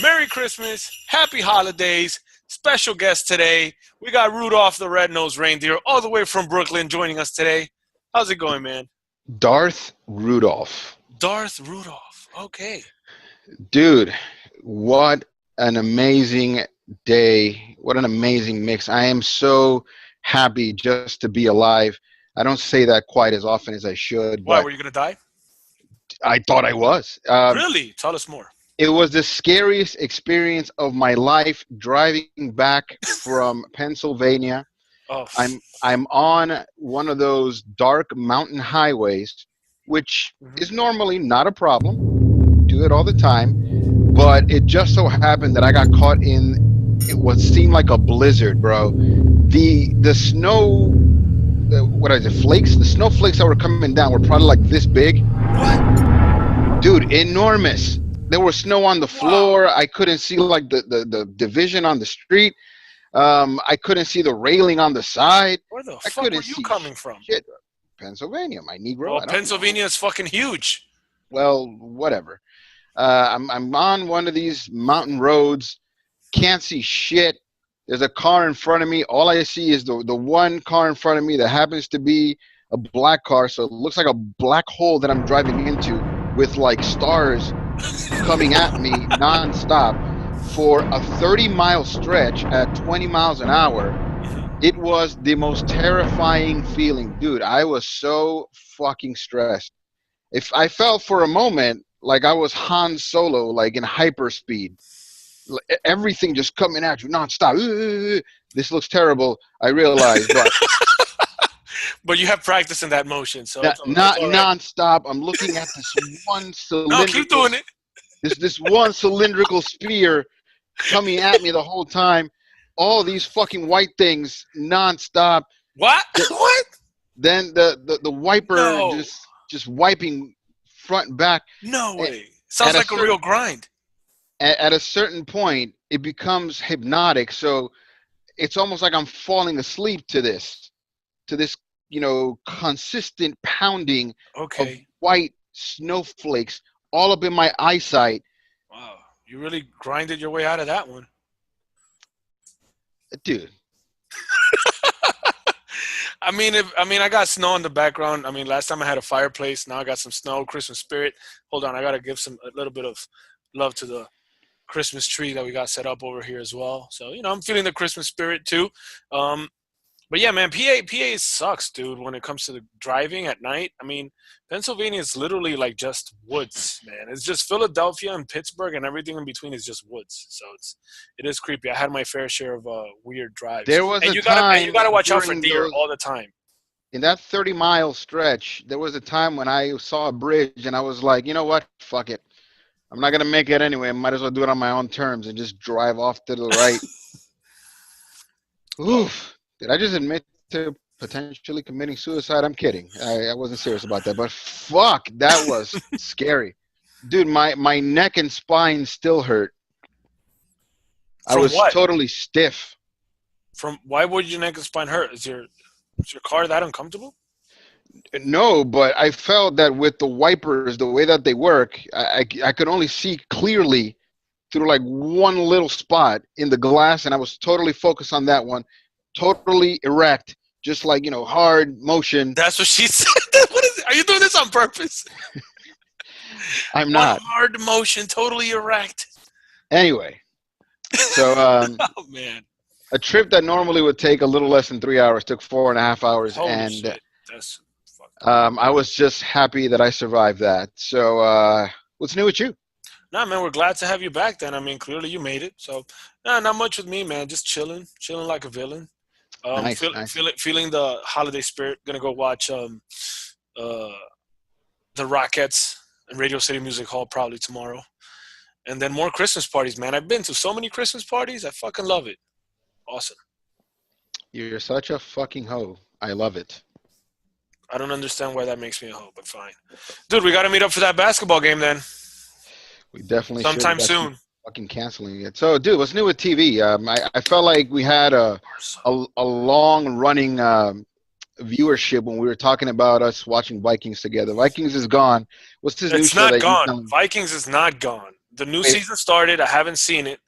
Merry Christmas, Happy Holidays. Special guest today. We got Rudolph the Red-Nosed Reindeer all the way from Brooklyn joining us today. How's it going, man? Darth Rudolph. Darth Rudolph. Okay. Dude, what an amazing day. What an amazing mix. I am so happy just to be alive. I don't say that quite as often as I should, Why, but were you going to die? I thought I was. Really? Tell us more. It was the scariest experience of my life driving back from Pennsylvania. Oh, I'm on one of those dark mountain highways, which is normally not a problem. Do it all the time, but it just so happened that I got caught in what seemed like a blizzard, bro. The snow, what is it? Flakes. The snowflakes that were coming down were probably like this big. what? Dude, enormous. There was snow on the floor. I couldn't see like the division on the street. I couldn't see the railing on the side. Where the I fuck couldn't were you see coming from? shit. Pennsylvania, my Negro. Well, I don't Pennsylvania is fucking huge. know. Well, whatever. I'm on one of these mountain roads. Can't see shit. There's a car in front of me. All I see is the one car in front of me that happens to be a black car. So it looks like a black hole that I'm driving into with like stars coming at me nonstop for a 30-mile stretch at 20 miles an hour. It was the most terrifying feeling, dude. I was so fucking stressed. If I felt for a moment like I was Han Solo, like in hyperspeed, everything just coming at you nonstop. This looks terrible. I realize, but But you have practice in that motion, so not it's all right. nonstop. I'm looking at this one No, keep cylindrical, doing it. this one cylindrical spear coming at me the whole time. All these fucking white things nonstop. What? The- What? Then the wiper No. just wiping front and back. No At, way. Sounds at a like a certain real grind. at a certain point, it becomes hypnotic. So it's almost like I'm falling asleep to this consistent pounding of Okay. white snowflakes all up in my eyesight. Wow. You really grinded your way out of that one. Dude, I got snow in the background. I mean, last time I had a fireplace. Now I got some snow, Christmas spirit. Hold on, I gotta give a little bit of love to the Christmas tree that we got set up over here as well. So I'm feeling the Christmas spirit too. But yeah, man, PA sucks, dude. When it comes to the driving at night, I mean, Pennsylvania is literally like just woods, man. It's just Philadelphia and Pittsburgh, and everything in between is just woods. So it is creepy. I had my fair share of weird drives. there was And a you time gotta watch out for during deer those all the time. in that 30-mile stretch. There was a time when I saw a bridge and I was like, you know what? Fuck it. I'm not gonna make it anyway. I might as well do it on my own terms and just drive off to the right. Oof. Did I just admit to potentially committing suicide? I'm kidding. I wasn't serious about that. But fuck, that was scary. Dude, my neck and spine still hurt. I From was what? totally stiff. From why would your neck and spine hurt? Is your car that uncomfortable? No, but I felt that with the wipers, the way that they work, I could only see clearly through like one little spot in the glass, and I was totally focused on that one, totally erect, just like, hard motion. That's what she said. What is it? Are you doing this on purpose? I'm One not. hard motion, totally erect. Anyway, so Oh man. a trip that normally would take a little less than 3 hours took 4.5 hours, Holy and shit. That's fucked up. I was just happy that I survived that. So what's new with you? Nah, man, we're glad to have you back then. I mean, clearly you made it. So, nah, not much with me, man. Just chilling like a villain. Nice, nice. Feeling the holiday spirit. Gonna go watch the Rockettes in Radio City Music Hall probably tomorrow. And then more Christmas parties, man. I've been to so many Christmas parties. I fucking love it. Awesome. You're such a fucking hoe. I love it. I don't understand why that makes me a hoe, but fine. Dude, we got to meet up for that basketball game then. We definitely Sometime should. soon. Fucking canceling it. So, dude, what's new with TV? I felt like we had a long running viewership when we were talking about us watching Vikings together. Vikings is gone. What's this new It's show not that you gone. telling me? Vikings is not gone. The new Wait, season started. I haven't seen it,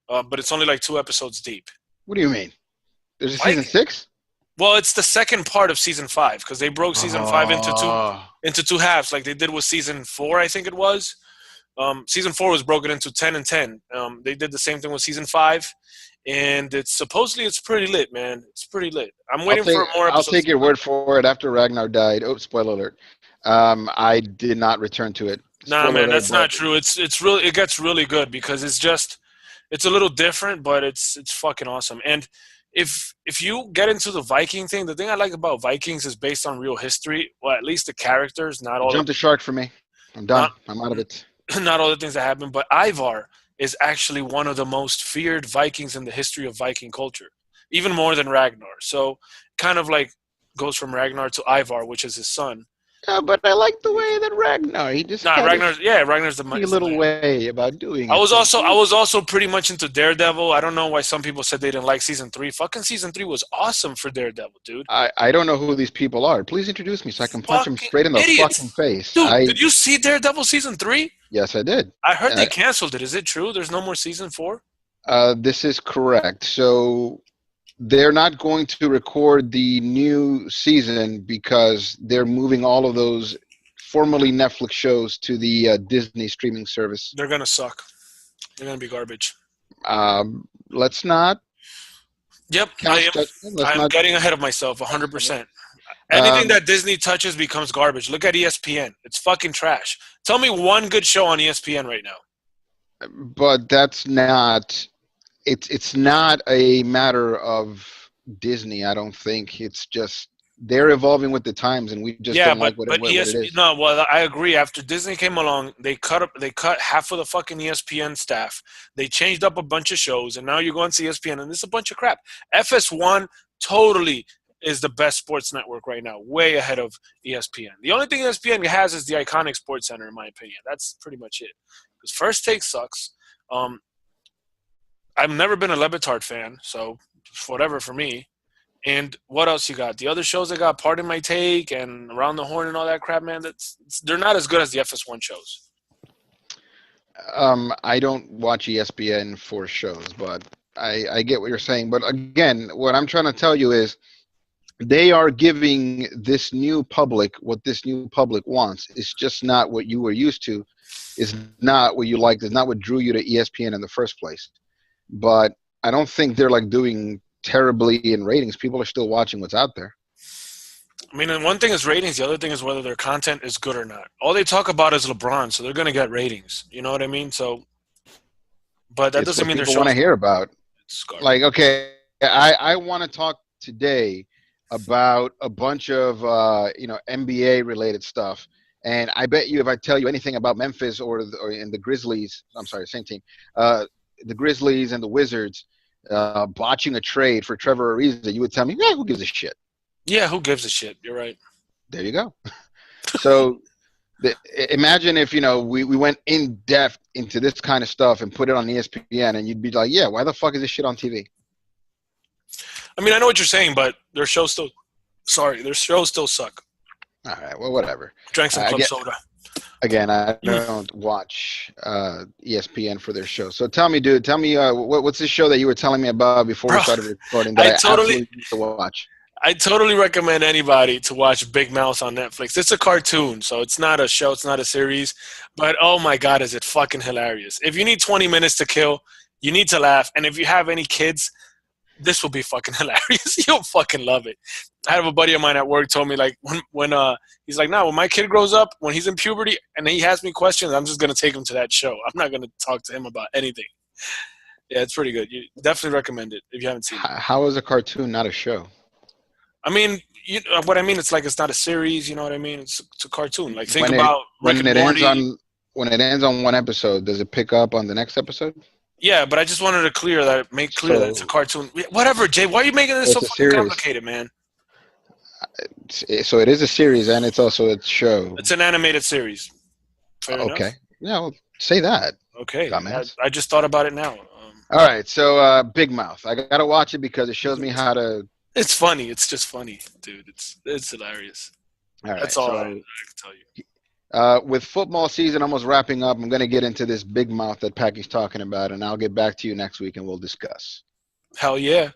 but it's only like 2 episodes deep. what do you mean? There's a season Like, 6? well, it's the second part of season 5 because they broke season 5 Oh, into two halves, like they did with season 4. I think it was. Season 4 was broken into 10 and 10. They did the same thing with season 5, and it's pretty lit, man. It's pretty lit. I'm I'll waiting take for more I'll episodes take to your come out. word for it. After Ragnar died, oh, spoiler alert. I did not return to it. Nah, Spoiler man, alert, that's but not true. It's really it gets really good because it's a little different, but it's fucking awesome. And if you get into the Viking thing, the thing I like about Vikings is based on real history. Well, at least the characters, not you all the jumped the shark for me. I'm not done. I'm out of it. not all the things that happen. But Ivar is actually one of the most feared Vikings in the history of Viking culture, even more than Ragnar. So kind of like goes from Ragnar to Ivar, which is his son. Yeah, but I like the way that Ragnar. He just Nah, had his Ragnar's funny is the little man. way about doing I it. was So also I was also pretty much into Daredevil. I don't know why some people said they didn't like season 3. Fucking season 3 was awesome for Daredevil, dude. I don't know who these people are. Please introduce me so I can punch them Fucking straight in the fucking idiots, face. dude. Did you see Daredevil season 3? Yes, I did. I heard they Uh, canceled it. Is it true? There's no more season 4? this is correct. So they're not going to record the new season because they're moving all of those formerly Netflix shows to the Disney streaming service. They're gonna suck. They're gonna be garbage. Let's not Yep, I cast am. judgment. Let's I'm not. getting ahead of myself 100%. Anything Um, that Disney touches becomes garbage. Look at ESPN. It's fucking trash. Tell me one good show on ESPN right now. but that's not. It's not a matter of Disney. I don't think it's just they're evolving with the times, and we just Yeah, don't but like but what it ESPN. is. No, well, I agree. After Disney came along, they cut half of the fucking ESPN staff. They changed up a bunch of shows, and now you go into ESPN, and it's a bunch of crap. FS1 totally is the best sports network right now, way ahead of ESPN. The only thing ESPN has is the iconic Sports Center, in my opinion. That's pretty much it. Because First Take sucks. Um, I've never been a Levitard fan, so whatever for me. And what else you got? The other shows I got, Pardon My Take and Around the Horn and all that crap, man. They're not as good as the FS1 shows. I don't watch ESPN for shows, but I get what you're saying. But again, what I'm trying to tell you is they are giving this new public what this new public wants. It's just not what you were used to. It's not what you liked. It's not what drew you to ESPN in the first place. But I don't think they're like doing terribly in ratings. People are still watching what's out there. I mean, and one thing is ratings. The other thing is whether their content is good or not. All they talk about is LeBron, so they're going to get ratings. You know what I mean? So, but that It's doesn't what mean their people want to show's hear about. garbage. Like, okay, I want to talk today about a bunch of NBA related stuff. And I bet you if I tell you anything about Memphis or in the Grizzlies, I'm sorry, same team, the Grizzlies and the Wizards botching a trade for Trevor Ariza, you would tell me, yeah, who gives a shit? Yeah, who gives a shit? You're right. There you go. So imagine if we went in depth into this kind of stuff and put it on ESPN, and you'd be like, yeah, why the fuck is this shit on TV? I mean, I know what you're saying, but their shows still suck. All right, well, whatever. Drank some I club get soda. again. I don't watch ESPN for their show. So tell me, dude. Tell me, what's this show that you were telling me about before we Bro, started recording that I I totally absolutely need to watch? I totally recommend anybody to watch Big Mouth on Netflix. It's a cartoon, so it's not a show, it's not a series. But oh my God, is it fucking hilarious. If you need 20 minutes to kill, you need to laugh. And if you have any kids, this will be fucking hilarious. You'll fucking love it. I have a buddy of mine at work told me like when he's like, no, when my kid grows up, when he's in puberty and he asks me questions, I'm just gonna take him to that show. I'm not gonna talk to him about anything. Yeah, it's pretty good. You definitely recommend it if you haven't seen it. How is a cartoon not a show? I mean, what I mean, it's like it's not a series. You know what I mean? It's a cartoon. Like think When it about Rick when and it ends Morty. on one episode, does it pick up on the next episode? Yeah, but I just wanted to make clear that it's a So cartoon. Whatever, Jay. Why are you making this so it's a fucking series. complicated, man? So it is a series and it's also a show. It's an animated series. Fair Okay. enough. Yeah, well, say that, Okay, dumbass. I just thought about it now. All right, so Big Mouth. I gotta watch it because it shows me how to. It's funny. It's just funny, dude. It's hilarious. All That's right, all I so can tell you. With football season almost wrapping up, I'm going to get into this big mouth that Paki's talking about, and I'll get back to you next week and we'll discuss. Hell yeah.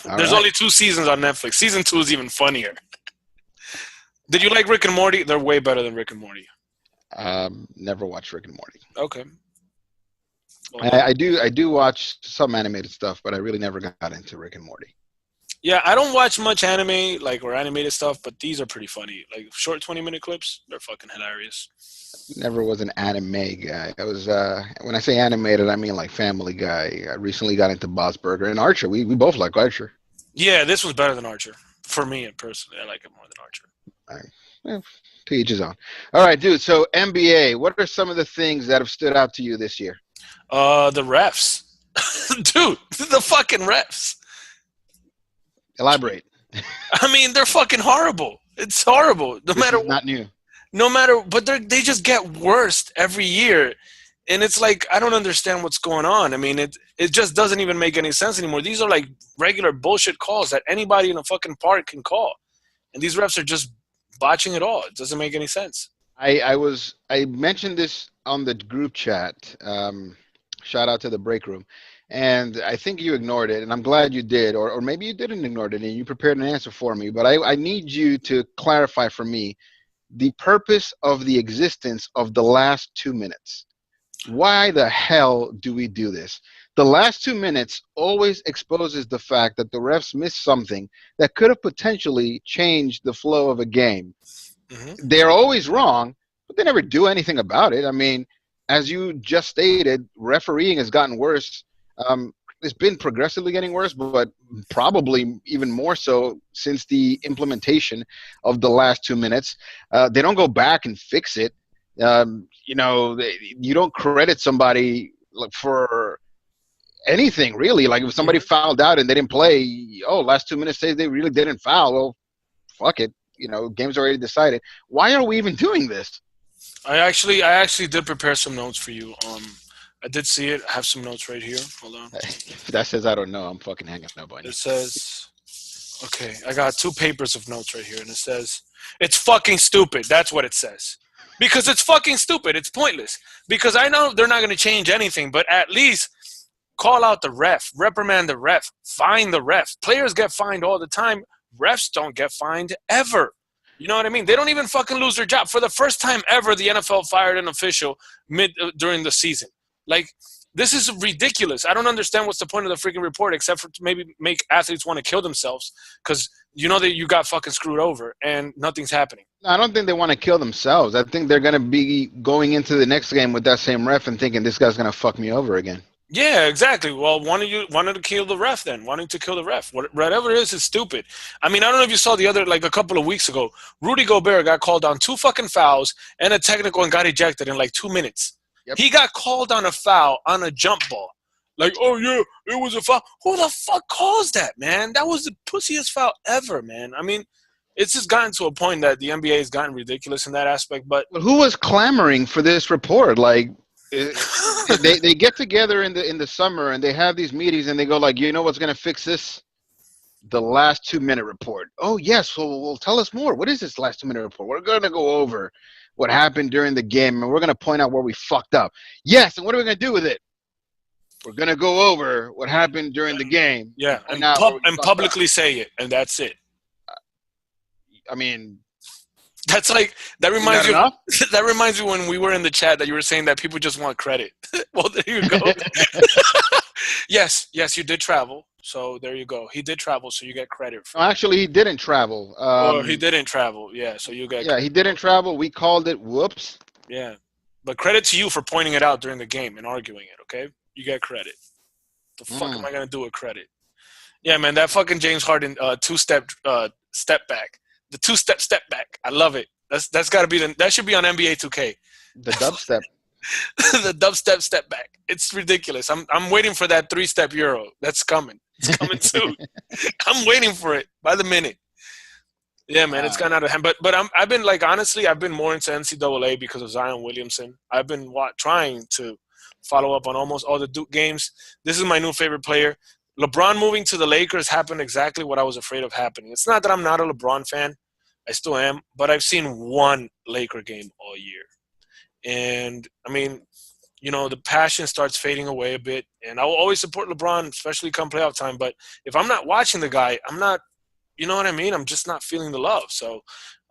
All There's right. only 2 seasons on Netflix. Season 2 is even funnier. Did you like Rick and Morty? They're way better than Rick and Morty. Never watched Rick and Morty. Okay. Well, I do watch some animated stuff, but I really never got into Rick and Morty. yeah, I don't watch much anime like or animated stuff, but these are pretty funny. Like short 20-minute clips, they're fucking hilarious. Never was an anime guy. I was when I say animated, I mean like Family Guy. I recently got into Bob's Burger and Archer. We both like Archer. Yeah, this was better than Archer for me personally. I like it more than Archer. All right. Well, to each his own. All right, dude. So NBA, what are some of the things that have stood out to you this year? The refs, dude, the fucking refs. Elaborate. I mean, they're fucking horrible. It's horrible. This is not new. No matter, but they just get worse every year, and it's like I don't understand what's going on. I mean, it just doesn't even make any sense anymore. These are like regular bullshit calls that anybody in a fucking park can call, and these refs are just botching it all. It doesn't make any sense. I mentioned this on the group chat. Shout out to the break room. And I think you ignored it, and I'm glad you did, or maybe you didn't ignore it and you prepared an answer for me. But I need you to clarify for me the purpose of the existence of the last 2 minutes. Why the hell do we do this? The last 2 minutes always exposes the fact that the refs missed something that could have potentially changed the flow of a game. Mm-hmm. They're always wrong, but they never do anything about it. I mean, as you just stated, refereeing has gotten worse. It's been progressively getting worse, but probably even more so since the implementation of the last 2 minutes. They don't go back and fix it. You don't credit somebody for anything, really. Like if somebody fouled out and they didn't play, last 2 minutes say they really didn't foul. Well, fuck it. Game's already decided. Why are we even doing this? I actually did prepare some notes for you. I did see it. I have some notes right here. Hold on. If that says I don't know, I'm fucking hanging up now, It says, okay, I got 2 papers of notes right here, and it says, it's fucking stupid. That's what it says. Because it's fucking stupid. It's pointless. Because I know they're not going to change anything, but at least call out the ref, reprimand the ref, fine the ref. Players get fined all the time. Refs don't get fined ever. You know what I mean? They don't even fucking lose their job. For the first time ever, the NFL fired an official during the season. Like, this is ridiculous. I don't understand what's the point of the freaking report except for to maybe make athletes want to kill themselves because you know that you got fucking screwed over and nothing's happening. I don't think they want to kill themselves. I think they're going to be going into the next game with that same ref and thinking this guy's going to fuck me over again. Yeah, exactly. Well, wanted to kill the ref then. Wanting to kill the ref. Whatever it is stupid. I mean, I don't know if you saw a couple of weeks ago, Rudy Gobert got called on 2 fucking fouls and a technical and got ejected in like 2 minutes. Yep. He got called on a foul on a jump ball. Like, oh, yeah, it was a foul. Who the fuck calls that, man? That was the pussiest foul ever, man. I mean, it's just gotten to a point that the NBA has gotten ridiculous in that aspect. But who was clamoring for this report? Like, they get together in the summer and they have these meetings and they go like, you know what's going to fix this? The last 2-minute report. Oh, yes. Well, tell us more. What is this last 2-minute report? We're going to go over what happened during the game, and we're going to point out where we fucked up. Yes, and what are we going to do with it? We're going to go over what happened during the game. Yeah, and publicly say it, and that's it. I mean, that's like that reminds you. That reminds me when we were in the chat that you were saying that people just want credit. Well, there you go. Yes, you did travel. So there you go. He did travel, so you get credit. No, actually, he didn't travel. He didn't travel. Yeah, so you get. Yeah, he didn't travel. We called it. Whoops. Yeah, but credit to you for pointing it out during the game and arguing it. Okay, you get credit. The fuck am I gonna do with credit? Yeah, man, that fucking James Harden 2-step step back. The 2-step step back. I love it. That's got to be that should be on NBA 2K. The dubstep. The dubstep step back. It's ridiculous. I'm waiting for that 3-step Euro. That's coming. It's coming soon. I'm waiting for it by the minute. Yeah, man, it's gone out of hand. But I've been like honestly, I've been more into NCAA because of Zion Williamson. I've been trying to follow up on almost all the Duke games. This is my new favorite player. LeBron moving to the Lakers happened exactly what I was afraid of happening. It's not that I'm not a LeBron fan. I still am, but I've seen one Laker game all year. And I mean, the passion starts fading away a bit. And I will always support LeBron, especially come playoff time. But if I'm not watching the guy, I'm not, you know what I mean? I'm just not feeling the love. So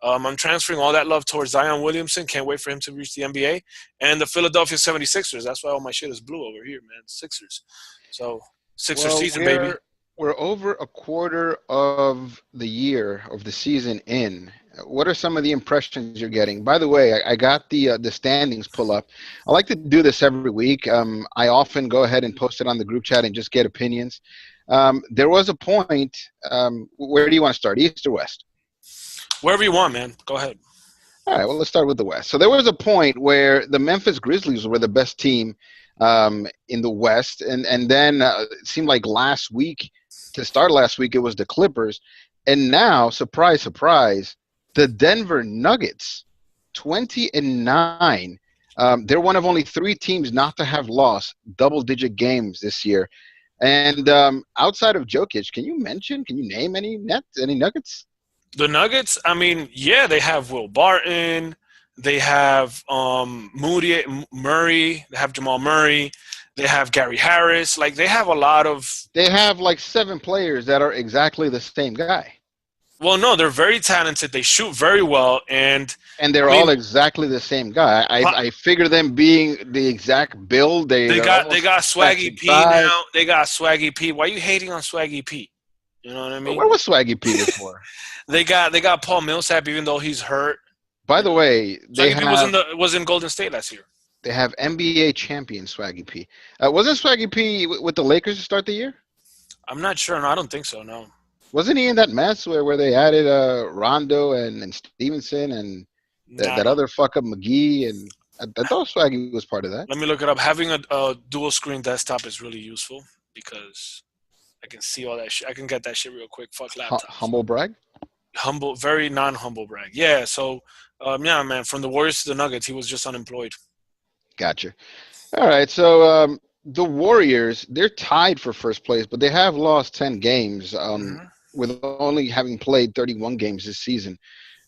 I'm transferring all that love towards Zion Williamson. Can't wait for him to reach the NBA. And the Philadelphia 76ers. That's why all my shit is blue over here, man. Sixers. So Sixers Well, season, baby. we're over a quarter of the year of the season in. What are some of the impressions you're getting? By the way, I got the standings pull up. I like to do this every week. I often go ahead and post it on the group chat and just get opinions. There was a point. Where do you want to start, East or West? Wherever you want, man. Go ahead. All right, well, let's start with the West. So there was a point where the Memphis Grizzlies were the best team in the West, and then it seemed like to start last week, it was the Clippers, and now, surprise, surprise, the Denver Nuggets, 20-9. They're one of only three teams not to have lost double-digit games this year. And outside of Jokic, can you name any Nuggets? The Nuggets, I mean, yeah, they have Will Barton. They have Murray. They have Jamal Murray. They have Gary Harris. Like, they have a lot of. They have like 7 players that are exactly the same guy. Well, no, they're very talented. They shoot very well, and they're I mean, all exactly the same guy. I figure them being the exact build. They They're got all they got Swaggy P size. now. They got Swaggy P. Why are you hating on Swaggy P? You know what I mean? Where was Swaggy P before? They got Paul Millsap, even though he's hurt. By the way, Swaggy P was in Golden State last year. They have NBA champion Swaggy P. Wasn't Swaggy P with the Lakers to start the year? I'm not sure. No, I don't think so. No. Wasn't he in that mess where they added Rondo and Stevenson and that other fuck up McGee? And I thought Swaggy was part of that. Let me look it up. Having a dual screen desktop is really useful because I can see all that shit. I can get that shit real quick. Fuck laptops. Humble brag? Very non-humble brag. Yeah, so, yeah, man, from the Warriors to the Nuggets, he was just unemployed. Gotcha. All right, so the Warriors, they're tied for first place, but they have lost 10 games with only having played 31 games this season.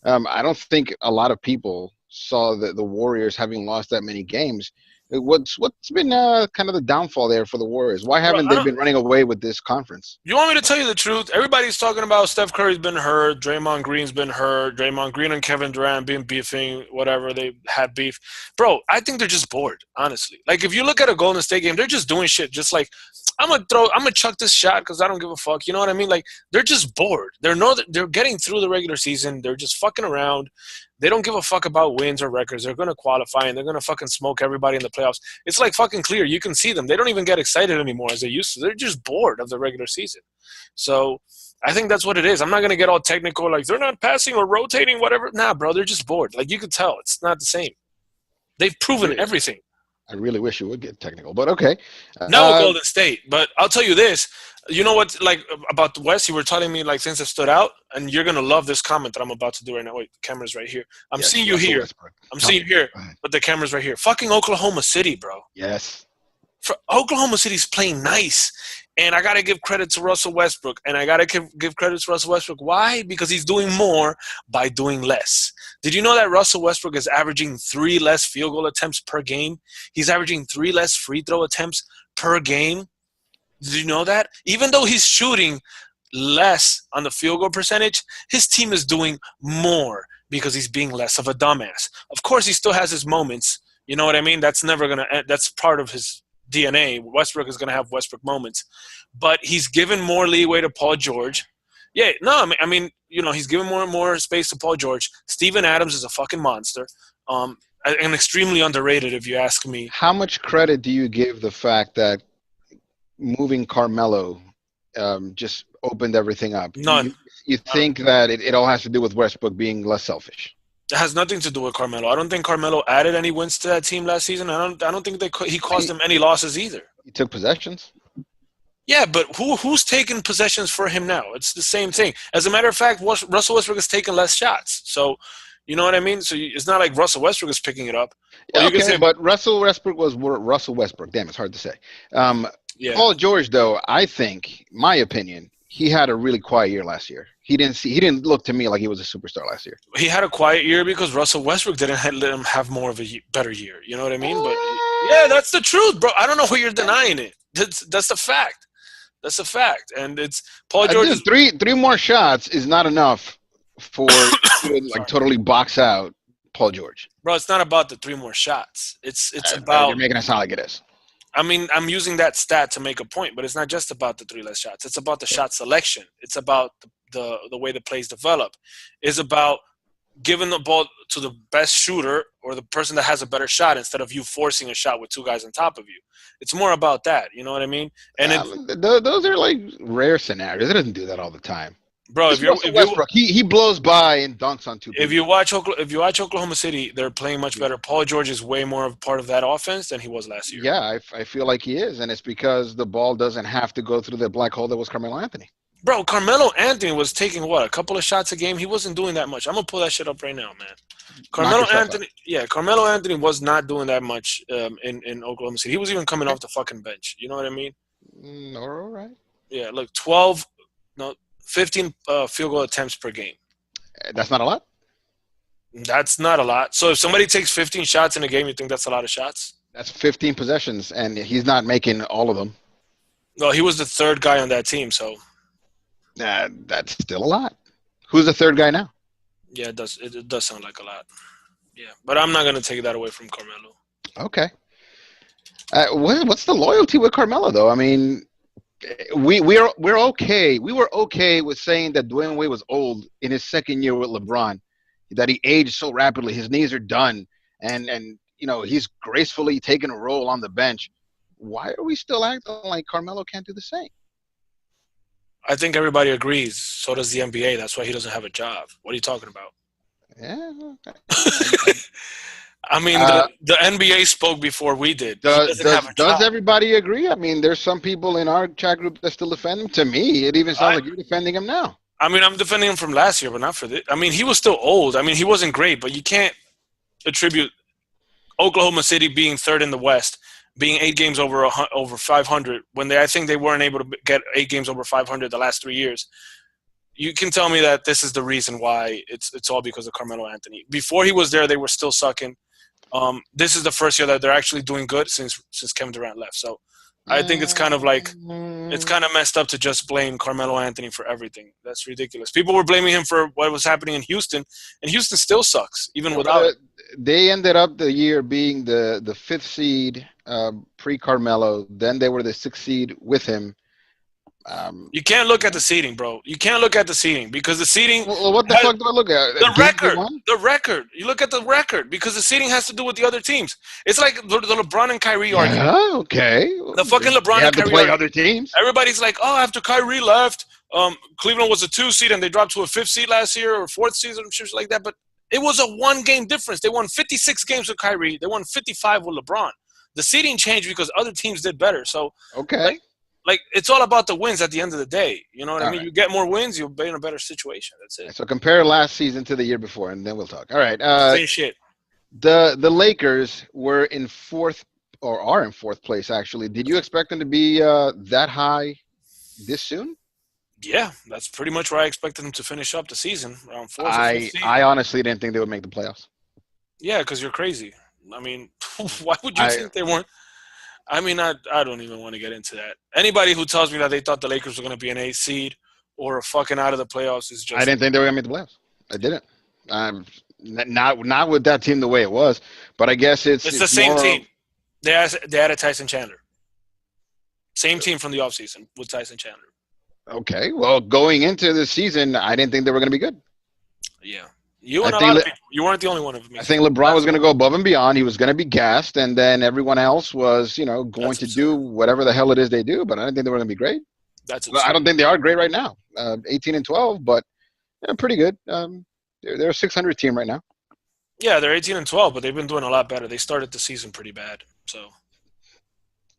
I don't think a lot of people saw the Warriors having lost that many games. What's been kind of the downfall there for the Warriors? Why haven't they been running away with this conference? You want me to tell you the truth? Everybody's talking about Steph Curry's been hurt, Draymond Green's been hurt, Draymond Green and Kevin Durant been beefing, whatever, they had beef. Bro, I think they're just bored, honestly. Like, if you look at a Golden State game, they're just doing shit. Just like, I'm gonna chuck this shot because I don't give a fuck. You know what I mean? Like, they're just bored. They're getting through the regular season. They're just fucking around. They don't give a fuck about wins or records. They're going to qualify, and they're going to fucking smoke everybody in the playoffs. It's like fucking clear. You can see them. They don't even get excited anymore as they used to. They're just bored of the regular season. So I think that's what it is. I'm not going to get all technical, like they're not passing or rotating, whatever. Nah, bro, they're just bored. Like, you can tell. It's not the same. They've proven everything. I really wish you would get technical, but okay. No, Golden State. But I'll tell you this. You know what, like, about the West, you were telling me, like, things that stood out, and you're going to love this comment that I'm about to do right now. Wait, the camera's right here. I'm seeing you here. I'm seeing you here, but the camera's right here. Fucking Oklahoma City, bro. Yes. Oklahoma City's playing nice, and I got to give credit to Russell Westbrook, and I got to give credit to Russell Westbrook. Why? Because he's doing more by doing less. Did you know that Russell Westbrook is averaging 3 less field goal attempts per game? He's averaging 3 less free throw attempts per game. Did you know that? Even though he's shooting less on the field goal percentage, his team is doing more because he's being less of a dumbass. Of course, he still has his moments. You know what I mean? That's never going to – that's part of his DNA. Westbrook is going to have Westbrook moments. But he's given more leeway to Paul George. Yeah, no, I mean, you know, he's given more and more space to Paul George. Steven Adams is a fucking monster. And extremely underrated, if you ask me. How much credit do you give the fact that moving Carmelo just opened everything up? None. You think that it all has to do with Westbrook being less selfish? It has nothing to do with Carmelo. I don't think Carmelo added any wins to that team last season. I don't think he caused them any losses either. He took possessions. Yeah, but who's taking possessions for him now? It's the same thing. As a matter of fact, Russell Westbrook is taking less shots. So, you know what I mean? So it's not like Russell Westbrook is picking it up. Yeah, okay, but Russell Westbrook was Russell Westbrook. Damn, it's hard to say. Yeah. Paul George, though, I think, my opinion, he had a really quiet year last year. He didn't look to me like he was a superstar last year. He had a quiet year because Russell Westbrook didn't let him have more of a better year. You know what I mean? But yeah, Uh, that's the truth, bro. I don't know why you're denying it. That's the fact. That's a fact. And it's Paul George is dude, three more shots is not enough for you to like sorry, totally box out Paul George. bro. It's not about the three more shots. It's You're about. making it sound like it is. I mean, I'm using that stat to make a point, but it's not just about the three less shots. It's about the shot selection. It's about the way the plays develop. It's about giving the ball to the best shooter or the person that has a better shot instead of you forcing a shot with two guys on top of you. It's more about that. You know what I mean? And it, Those are like rare scenarios. It doesn't do that all the time. bro, It's Russell Westbrook. He blows by and dunks on two if people. you watch Oklahoma City, they're playing much better. Paul George is way more of a part of that offense than he was last year. Yeah, I feel like he is, and it's because the ball doesn't have to go through the black hole that was Carmelo Anthony. Bro, Carmelo Anthony was taking what, a couple of shots a game. He wasn't doing that much. I'm gonna pull that shit up right now, man. Carmelo Anthony was not doing that much in Oklahoma City. He was even coming off the fucking bench. You know what I mean? All right. Yeah, look, 15 field goal attempts per game. That's not a lot. That's not a lot. So if somebody takes 15 shots in a game, you think that's a lot of shots? That's 15 possessions, and he's not making all of them. No, he was the third guy on that team, so That's still a lot. Who's the third guy now? yeah, it does sound like a lot. Yeah, but I'm not gonna take that away from Carmelo. Okay. What's the loyalty with Carmelo though? I mean, we're okay. We were okay with saying that Dwayne Wade was old in his second year with LeBron, that he aged so rapidly, his knees are done, and he's gracefully taking a role on the bench. Why are we still acting like Carmelo can't do the same? I think everybody agrees. So does the NBA. That's why he doesn't have a job. What are you talking about? Yeah. I mean, the NBA spoke before we did. Does everybody agree? I mean, there's some people in our chat group that still defend him. To me, it even sounds like you're defending him now. I mean, I'm defending him from last year, but not for this. I mean, he was still old. I mean, he wasn't great, but you can't attribute Oklahoma City being third in the West, being 8 games over 500, when I think they weren't able to get 8 games over 500 the last 3 years. You can tell me that this is the reason why it's all because of Carmelo Anthony. Before he was there, they were still sucking. This is the first year that they're actually doing good since Kevin Durant left. So I think it's kind of messed up to just blame Carmelo Anthony for everything. That's ridiculous. People were blaming him for what was happening in Houston, and Houston still sucks even without it. They ended up the year being the 5th seed pre-Carmelo. Then they were the 6th seed with him. You can't look at the seeding, bro. You can't look at the seeding because the seeding. Well, what the fuck do I look at? The record. The record. You look at the record because the seeding has to do with the other teams. It's like the LeBron and Kyrie argument. Yeah, okay. The fucking LeBron and Kyrie play other teams. Everybody's like, oh, after Kyrie left, Cleveland was a 2 seed and they dropped to a 5th seed last year or 4th seed or shit like that. But it was a 1-game difference. They won 56 games with Kyrie. They won 55 with LeBron. The seeding changed because other teams did better. So okay. Like it's all about the wins at the end of the day. You know what I mean? Right. You get more wins, you'll be in a better situation. That's it. So compare last season to the year before, and then we'll talk. All right. Same shit. The Lakers were in 4th, or are in 4th place, actually. Did you expect them to be that high this soon? Yeah, that's pretty much where I expected them to finish up the season, around 4th or 5th seed. I honestly didn't think they would make the playoffs. Yeah, because you're crazy. I mean, why would you think they weren't? I mean, I don't even want to get into that. Anybody who tells me that they thought the Lakers were going to be an 8th seed or fucking out of the playoffs is just. I didn't think they were going to make the playoffs. I didn't. Not with that team the way it was, but I guess it's the same team. They added Tyson Chandler. Same team from the offseason with Tyson Chandler. Okay, well, going into the season, I didn't think they were going to be good. Yeah. You and a lot of people. You weren't the only one of me. I think LeBron was going to go above and beyond. He was going to be gassed, and then everyone else was, going to do whatever the hell it is they do. But I didn't think they were going to be great. I don't think they are great right now. 18-12, but pretty good. They're a 600 team right now. Yeah, they're 18-12, but they've been doing a lot better. They started the season pretty bad. So.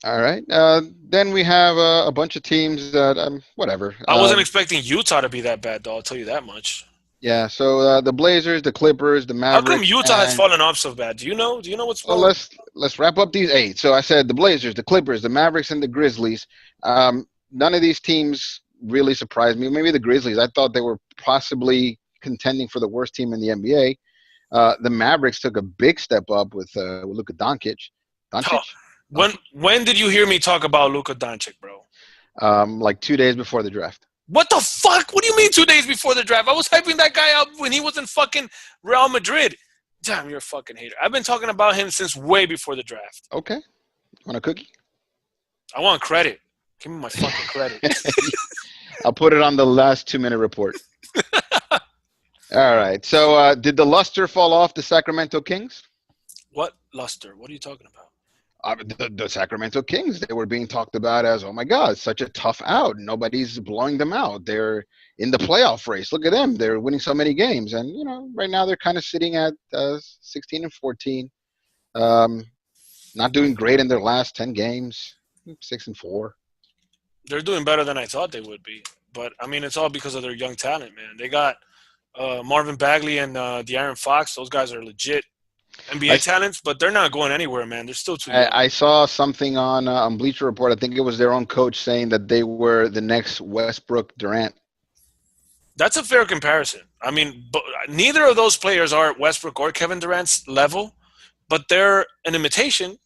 All right. Then we have a bunch of teams that whatever. I wasn't expecting Utah to be that bad, though. I'll tell you that much. Yeah, so the Blazers, the Clippers, the Mavericks. How come Utah has fallen off so bad? Do you know what's wrong? Well, let's wrap up these 8. So I said the Blazers, the Clippers, the Mavericks, and the Grizzlies. None of these teams really surprised me. Maybe the Grizzlies. I thought they were possibly contending for the worst team in the NBA. The Mavericks took a big step up with Luka Doncic. Oh, Doncic? when did you hear me talk about Luka Doncic, bro? Like 2 days before the draft. What the fuck? What do you mean 2 days before the draft? I was hyping that guy up when he was in fucking Real Madrid. Damn, you're a fucking hater. I've been talking about him since way before the draft. Okay. Want a cookie? I want credit. Give me my fucking credit. I'll put it on the last 2-minute report. All right. So did the luster fall off the Sacramento Kings? What luster? What are you talking about? The Sacramento Kings, they were being talked about as, oh my God, such a tough out. Nobody's blowing them out. They're in the playoff race. Look at them. They're winning so many games. And, right now they're kind of sitting at 16 and 14. Not doing great in their last 10 games, 6 and 4. They're doing better than I thought they would be. But, I mean, it's all because of their young talent, man. They got Marvin Bagley and De'Aaron Fox. Those guys are legit NBA talents, but they're not going anywhere, man. They're still too young. I saw something on Bleacher Report. I think it was their own coach saying that they were the next Westbrook Durant. That's a fair comparison. I mean, but neither of those players are at Westbrook or Kevin Durant's level, but they're an imitation,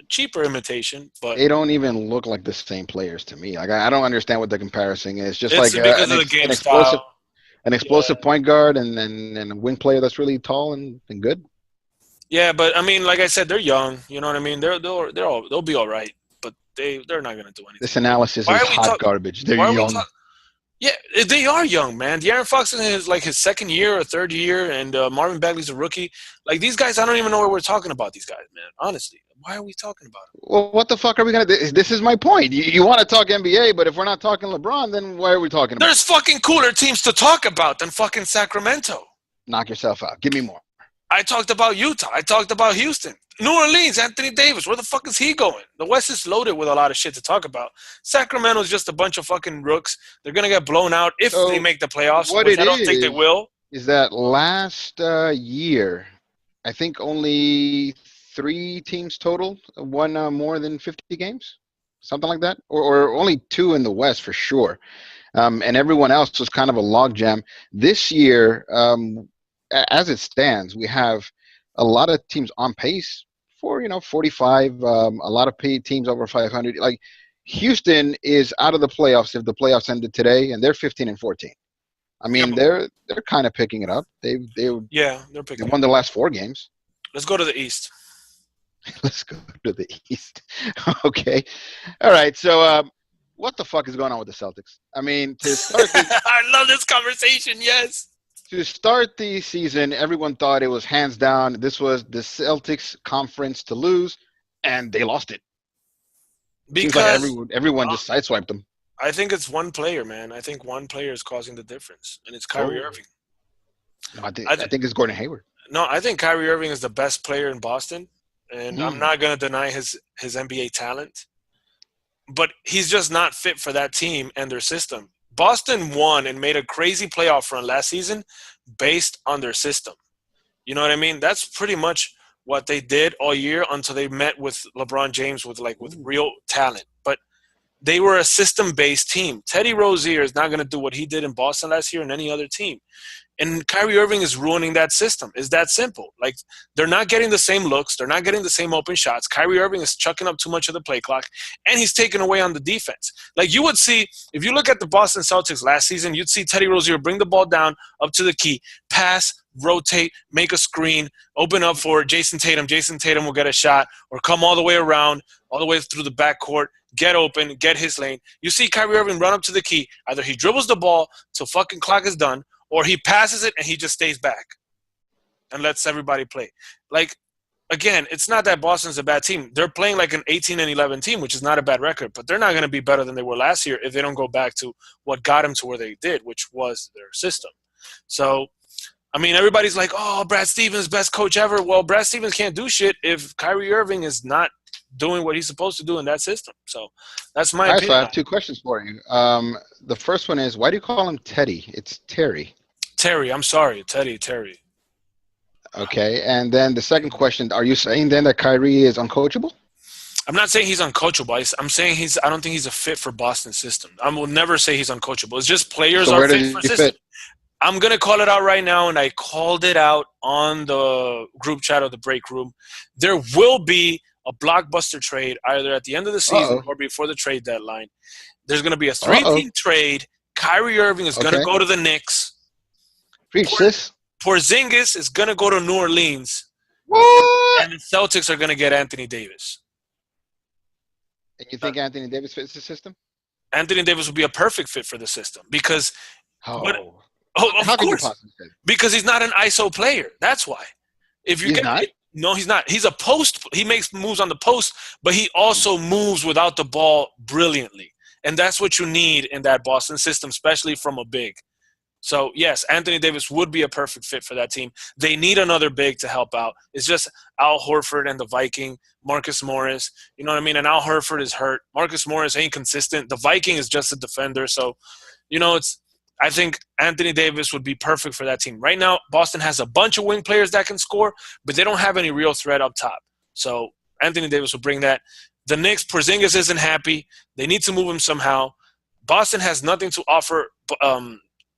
a cheaper imitation. But they don't even look like the same players to me. Like I don't understand what the comparison is. Just it's like because of the game style. An explosive point guard and a wing player that's really tall and good. Yeah, but I mean, like I said, they're young. You know what I mean? They'll be all right, but they're not going to do anything. This analysis is hot garbage. They're young. Yeah, they are young, man. De'Aaron Fox is his second year or third year, and Marvin Bagley's a rookie. Like these guys, I don't even know what we're talking about. These guys, man. Honestly, why are we talking about them? Well, what the fuck are we gonna do? This is my point. You want to talk NBA, but if we're not talking LeBron, then why are we talking about? There's fucking cooler teams to talk about than fucking Sacramento. Knock yourself out. Give me more. I talked about Utah. I talked about Houston. New Orleans, Anthony Davis. Where the fuck is he going? The West is loaded with a lot of shit to talk about. Sacramento's just a bunch of fucking rooks. They're going to get blown out if they make the playoffs, which I don't think they will. Is that last year, I think only 3 teams total won more than 50 games? Something like that? Or only 2 in the West for sure. And everyone else was kind of a logjam. This year, as it stands, we have a lot of teams on pace for 45. A lot of teams over 500. Like Houston is out of the playoffs if the playoffs ended today, and they're 15 and 14. I mean, they're kind of picking it up. They're picking. They won the last 4 games. Let's go to the East. Let's go to the East. Okay, all right. So, what the fuck is going on with the Celtics? I mean, to start. I love this conversation. Yes. To start the season, everyone thought it was hands down. This was the Celtics conference to lose, and they lost it. Because like everyone just sideswiped them. I think it's one player, man. I think one player is causing the difference, and it's Kyrie Irving. No, I think it's Gordon Hayward. No, I think Kyrie Irving is the best player in Boston, and I'm not going to deny his NBA talent. But he's just not fit for that team and their system. Boston won and made a crazy playoff run last season based on their system. You know what I mean? That's pretty much what they did all year until they met with LeBron James with real talent. But they were a system-based team. Teddy Rozier is not going to do what he did in Boston last year in any other team. And Kyrie Irving is ruining that system. It's that simple. Like, they're not getting the same looks. They're not getting the same open shots. Kyrie Irving is chucking up too much of the play clock, and he's taking away on the defense. Like, you would see, if you look at the Boston Celtics last season, you'd see Teddy Rozier bring the ball down up to the key, pass, rotate, make a screen, open up for Jason Tatum. Jason Tatum will get a shot, or come all the way around, all the way through the backcourt, get open, get his lane. You see Kyrie Irving run up to the key. Either he dribbles the ball till fucking clock is done, or he passes it and he just stays back and lets everybody play. Like, again, it's not that Boston's a bad team. They're playing like an 18-11 team, which is not a bad record, but they're not going to be better than they were last year if they don't go back to what got them to where they did, which was their system. So, I mean, everybody's like, oh, Brad Stevens, best coach ever. Well, Brad Stevens can't do shit if Kyrie Irving is not doing what he's supposed to do in that system. So that's my opinion. So I have 2 questions for you. The first one is, why do you call him Teddy? It's Terry. Terry, I'm sorry. Terry. Okay, and then the second question, are you saying then that Kyrie is uncoachable? I'm not saying he's uncoachable. I'm saying I don't think he's a fit for Boston's system. I will never say he's uncoachable. It's just players So are where fit does for he fit? system. I'm gonna call it out right now, and I called it out on the group chat of the break room. There will be a blockbuster trade either at the end of the season Uh-oh. or before the trade deadline. There's gonna be a Uh-oh. three-team trade. Kyrie Irving is gonna Okay. go to the Knicks. Preach, sis. Porzingis is gonna go to New Orleans, What? and the Celtics are gonna get Anthony Davis. And you think Anthony Davis fits the system? Anthony Davis would be a perfect fit for the system because, but Oh. of How can you course, possibly say that? because he's not an ISO player. That's why. If you He's get not? no, he's not. He's a post. He makes moves on the post, but he Hmm. also moves without the ball brilliantly, and that's what you need in that Boston system, especially from a big. So yes, Anthony Davis would be a perfect fit for that team. They need another big to help out. It's just Al Horford and the Viking, Marcus Morris. You know what I mean? And Al Horford is hurt. Marcus Morris ain't consistent. The Viking is just a defender. So, it's. I think Anthony Davis would be perfect for that team. Right now, Boston has a bunch of wing players that can score, but they don't have any real threat up top. So Anthony Davis will bring that. The Knicks, Porzingis isn't happy. They need to move him somehow. Boston has nothing to offer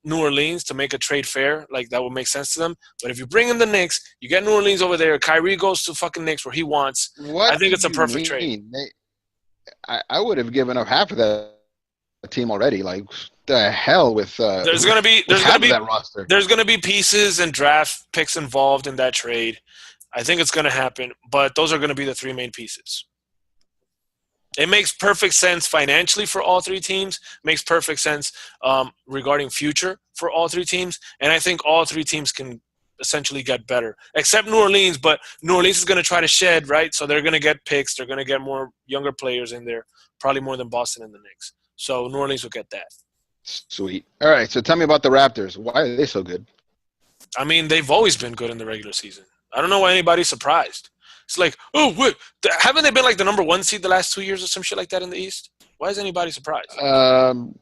New Orleans to make a trade fair. Like, that would make sense to them. But if you bring in the Knicks, you get New Orleans over there. Kyrie goes to fucking Knicks where he wants. I What do think it's a you perfect trade. mean? I would have given up half of that team already. Like the hell with There's gonna be with there's gonna half of be that roster. there's gonna be pieces and draft picks involved in that trade. I think it's gonna happen, but those are gonna be the three main pieces. It makes perfect sense financially for all three teams. Makes perfect sense regarding future for all three teams, and I think all three teams can essentially get better, except New Orleans. But New Orleans is going to try to shed, right? So they're going to get picks. They're going to get more younger players in there, probably more than Boston and the Knicks. So New Orleans will get that. Sweet. All right. So tell me about the Raptors. Why are they so good? I mean, they've always been good in the regular season. I don't know why anybody's surprised. It's like, oh, what? Haven't they been like the number one seed the last 2 years or some shit like that in the East? Why is anybody surprised? Um,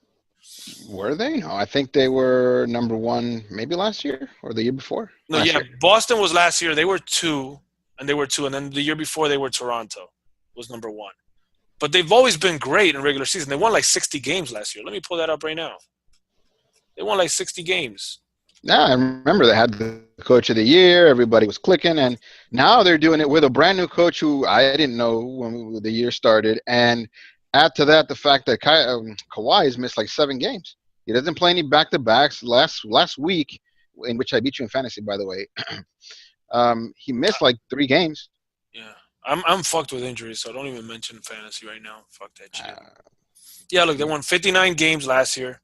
were they? No, I think they were number one maybe last year or the year before. No, Last yeah, year. Boston was last year. They were two, and then the year before they were Toronto was number one. But they've always been great in regular season. They won like 60 games last year. Let me pull that up right now. They won like 60 games. Yeah, I remember they had the coach of the year. Everybody was clicking, and now they're doing it with a brand new coach who I didn't know when the year started. And add to that the fact that Kawhi has missed like 7 games. He doesn't play any back to backs. Last week, in which I beat you in fantasy, by the way, he missed like 3 games. Yeah, I'm fucked with injuries, so don't even mention fantasy right now. Fuck that shit. Uh, Yeah, look, they won 59 games last year.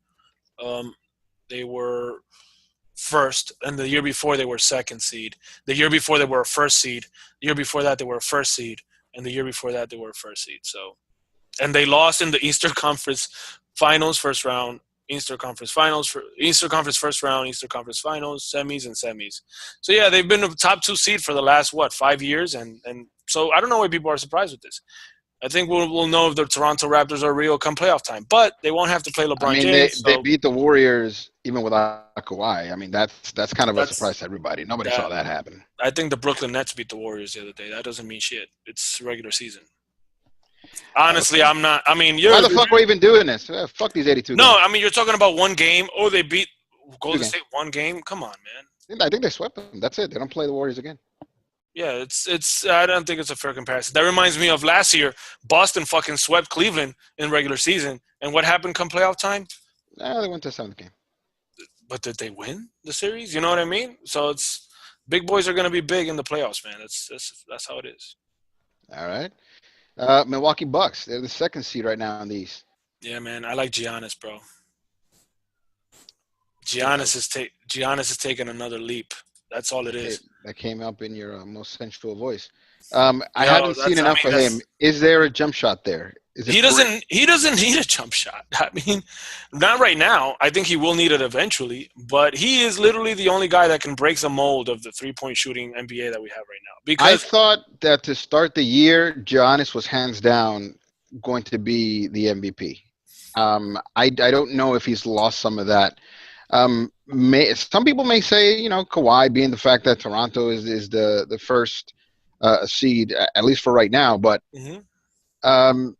They were first, and the year before they were second seed. The year before they were a first seed. The year before that they were a first seed, and the year before that they were a first seed. So, and they lost in the Eastern Conference Finals first round, Eastern Conference Finals, for Eastern Conference first round, Eastern Conference Finals, semis, and semis. So yeah, they've been a top 2 seed for the last 5 years, and so I don't know why people are surprised with this. I think we'll know if the Toronto Raptors are real come playoff time, but they won't have to play I LeBron mean, James. they So beat the Warriors even without Kawhi. I mean, that's kind of a that's surprise to everybody. Nobody that. saw that happen. I think the Brooklyn Nets beat the Warriors the other day. That doesn't mean shit. It's regular season. Honestly, Okay. I'm not. I mean, Why the fuck are we even doing this? Fuck these 82 no. games. I mean, you're talking about one game. Oh, they beat 2 Golden games. State one game. Come on, man. I think they swept them. That's it. They don't play the Warriors again. Yeah, it's. I don't think it's a fair comparison. That reminds me of last year. Boston fucking swept Cleveland in regular season, and what happened come playoff time? Nah, they went to the 7th game. But did they win the series? You know what I mean? So it's big boys are going to be big in the playoffs, man. That's how it is. All right. Milwaukee Bucks. They're the 2nd seed right now in the East. Yeah, man. I like Giannis, bro. Uh, Giannis is taking another leap. That's all it is. that came up in your most sensual voice. I Yo, haven't seen I enough mean, of him. Is there a jump shot there? Is it he doesn't need a jump shot. I mean, not right now. I think he will need it eventually, but he is literally the only guy that can break the mold of the 3-point shooting NBA that we have right now. I Because thought that to start the year, Giannis was hands down going to be the MVP. I don't know if he's lost some of that. Some people may say, Kawhi being the fact that Toronto is the first seed, at least for right now. But Mhm. Um,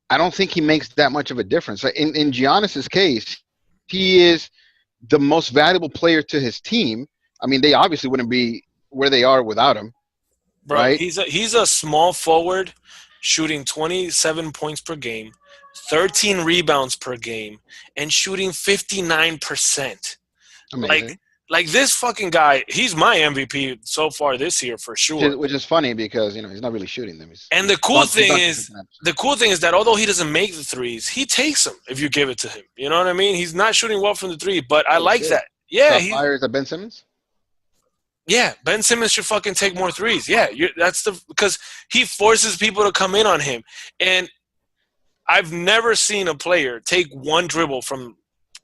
I don't think he makes that much of a difference. In Giannis's case, he is the most valuable player to his team. I mean, they obviously wouldn't be where they are without him, Bro, right? he's a small forward shooting 27 points per game, 13 rebounds per game, and shooting 59%. Like Amazing. like this fucking guy, he's my MVP so far this year for sure. Which is funny because he's not really shooting them. And the cool He's thing dunking is 59%. the cool thing is that although he doesn't make the threes, he takes them if you give it to him. You know what I mean? He's not shooting well from the three, but I Oh like shit! that. Yeah, Shot he fires at Ben Simmons. yeah, Ben Simmons should fucking take more threes. Yeah, that's the because he forces people to come in on him. And I've never seen a player take one dribble from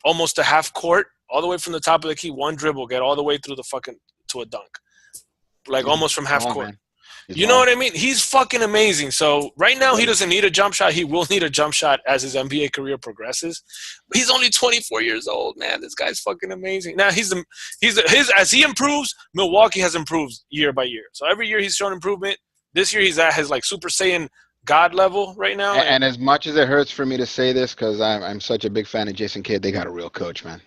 almost a half court, all the way from the top of the key, one dribble, get all the way through the fucking to a dunk, like He's almost from half long, court. man. He's You know long. what I mean? He's fucking amazing. So right now he Yep. doesn't need a jump shot. He will need a jump shot as his NBA career progresses. But he's only 24 years old, man. This guy's fucking amazing. Now his as he improves, Milwaukee has improved year by year. So every year he's shown improvement. This year he's at his like Super Saiyan God level right now. And And as much as it hurts for me to say this, because I'm such a big fan of Jason Kidd, they got a real coach, man.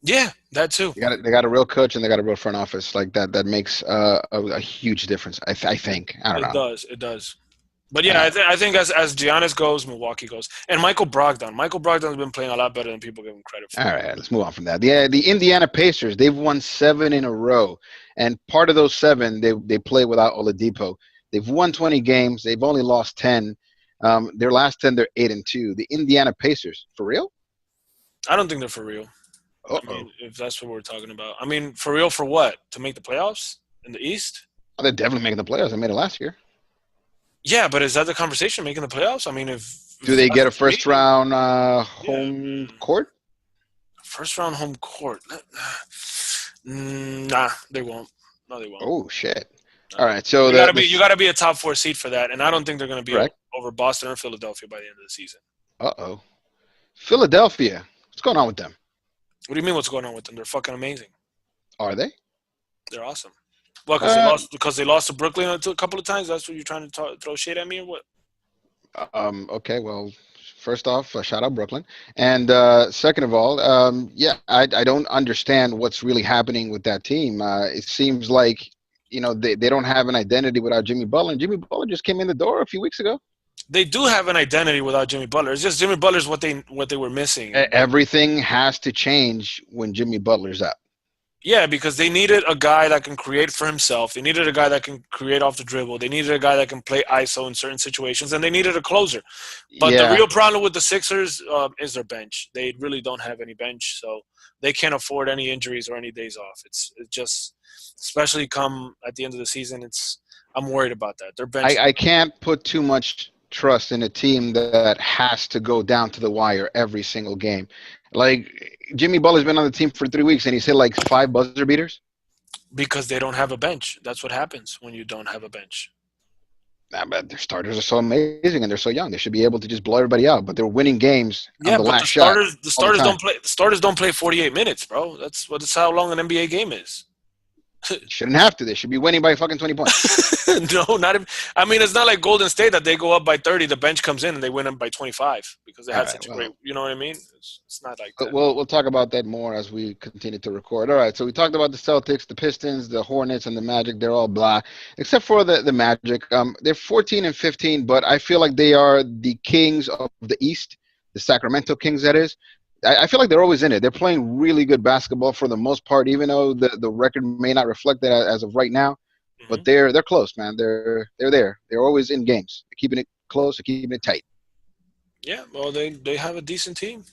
yeah, that too. They got a real coach and they got a real front office like that. That makes a huge difference. I think. I don't It know. does. It does. But yeah, Uh, I think as Giannis goes, Milwaukee goes, and Michael Brogdon. Michael Brogdon's been playing a lot better than people give him credit all for. right, let's move on from that. The Indiana Pacers, they've won 7 in a row, and part of those 7 they play without Oladipo. They've won 20 games. They've only lost 10. Their last 10, they're 8-2. The Indiana Pacers, for real? I don't think they're for real. Uh I oh. mean, if that's what we're talking about. I mean, for real, for what? To make the playoffs in the East? They're definitely making the playoffs. They made it last year. Yeah, but is that the conversation, making the playoffs? I mean, Do if they that's get a what you first mean, round yeah. home court? First round home court. Nah, they won't. No, they won't. Oh shit! All No. right, so You the gotta be you this gotta be a top 4 seed for that, and I don't think they're gonna be correct. over Boston or Philadelphia by the end of the season. Uh-oh. Philadelphia. What's going on with them? What do you mean? What's going on with them? They're fucking amazing. Are they? They're awesome. Well, Uh, because they lost to Brooklyn a couple of times. That's what you're trying to throw shade at me, or what? okay, well, first off, shout out Brooklyn. And second of all, yeah, I don't understand what's really happening with that team. It seems like, they don't have an identity without Jimmy Butler. And Jimmy Butler just came in the door a few weeks ago. They do have an identity without Jimmy Butler. It's just Jimmy Butler's what they were missing. Everything has to change when Jimmy Butler's out. Yeah, because they needed a guy that can create for himself. They needed a guy that can create off the dribble. They needed a guy that can play ISO in certain situations, and they needed a closer. But the Yeah, real problem with the Sixers is their bench. They really don't have any bench, so they can't afford any injuries or any days off. It's just, especially come at the end of the season, I'm worried about that. Their bench. I can't put too much trust in a team that has to go down to the wire every single game. Like Jimmy Butler's been on the team for 3 weeks and he's hit like 5 buzzer beaters. Because they don't have a bench. That's what happens when you don't have a bench. Nah, but their starters are so amazing and they're so young. They should be able to just blow everybody out. But they're winning games on Yeah, the but last shot the all the starters time. don't play. The starters don't play 48 minutes, bro. That's how long an NBA game is. Shouldn't have to. They should be winning by fucking 20 points. No, not even. I mean, it's not like Golden State that they go up by 30, the bench comes in and they win them by 25 because they All had right. such a great. Well, You know what I mean? It's not like but that. we'll talk about that more as we continue to record. All right. So we talked about the Celtics, the Pistons, the Hornets, and the Magic. They're all blah, except for the Magic. They're 14 and 15, but I feel like they are the kings of the East, the Sacramento Kings. That is. I feel like they're always in it. They're playing really good basketball for the most part, even though the record may not reflect that as of right now. But Hmm. they're close, man. They're there. They're always in games. They're keeping it close. They're keeping it tight. Yeah, well, they have a decent team.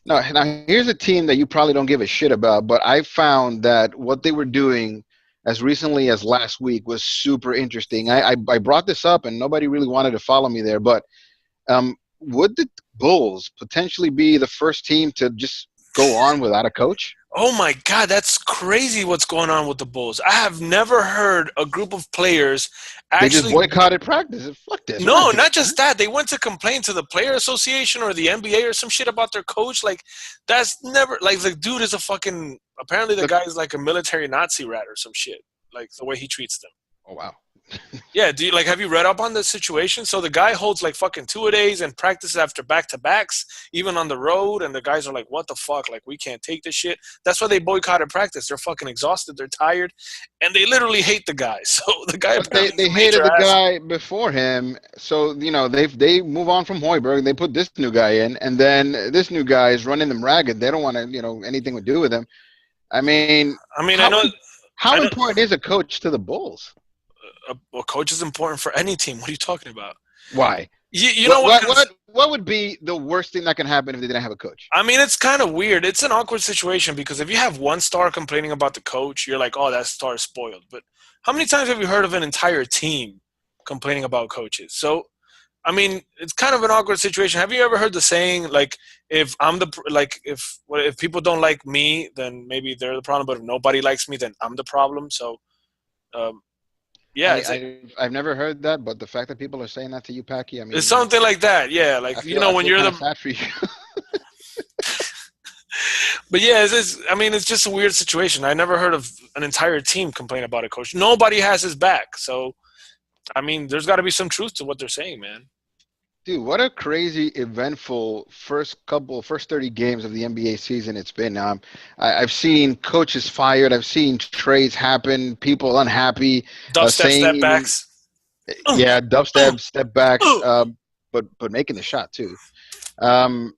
Now here's a team that you probably don't give a shit about, but I found that what they were doing as recently as last week was super interesting. I brought this up and nobody really wanted to follow me there, but would the Bulls potentially be the first team to just go on without a coach? Oh my God, that's crazy what's going on with the Bulls. I have never heard a group of players They just actually. boycotted practice. Fuck this. We're not No, doing not just that. They went to complain to the player association or the NBA or some shit about their coach. Like, that's never like the dude is a fucking. Apparently, the it. guy is like a military Nazi rat or some shit. Like the way he treats them. Oh wow. Yeah, do you like have you read up on the situation? So the guy holds like fucking two-a-days and practices after back-to-backs, even on the road, and the guys are like, "What the fuck? Like we can't take this shit." That's why they boycotted practice. They're fucking exhausted. They're tired, and they literally hate the guy. So the guy But they, apparently is they a major hated the ass. guy before him, so they move on from Hoiberg. They put this new guy in, and then this new guy is running them ragged. They don't want to anything to do with him. I mean, I mean, how how I know, important is a coach to the Bulls? a coach is important for any team. What are you talking about? Why? You know What what? what what would be the worst thing that can happen if they didn't have a coach? I mean, it's kind of weird. It's an awkward situation because if you have one star complaining about the coach, you're like, oh, that star is spoiled. But how many times have you heard of an entire team complaining about coaches? So, I mean, it's kind of an awkward situation. Have you ever heard the saying, like, if I'm the like, if people don't like me, then maybe they're the problem. But if nobody likes me, then I'm the problem. So, um, yeah, I've never heard that, but the fact that people are saying that to you, Paki, I it's mean, something like that. Yeah, like I when feel you're kind of the sad for you. But yeah, I mean, it's just a weird situation. I never heard of an entire team complain about a coach. Nobody has his back. So, I mean, there's got to be some truth to what they're saying, man. Dude, what a crazy, eventful first 30 games of the NBA season it's been. I've seen coaches fired. I've seen trades happen. People unhappy, Dubstep saying step even backs. yeah, Uh, dubstep step backs, uh. but making the shot too. Um,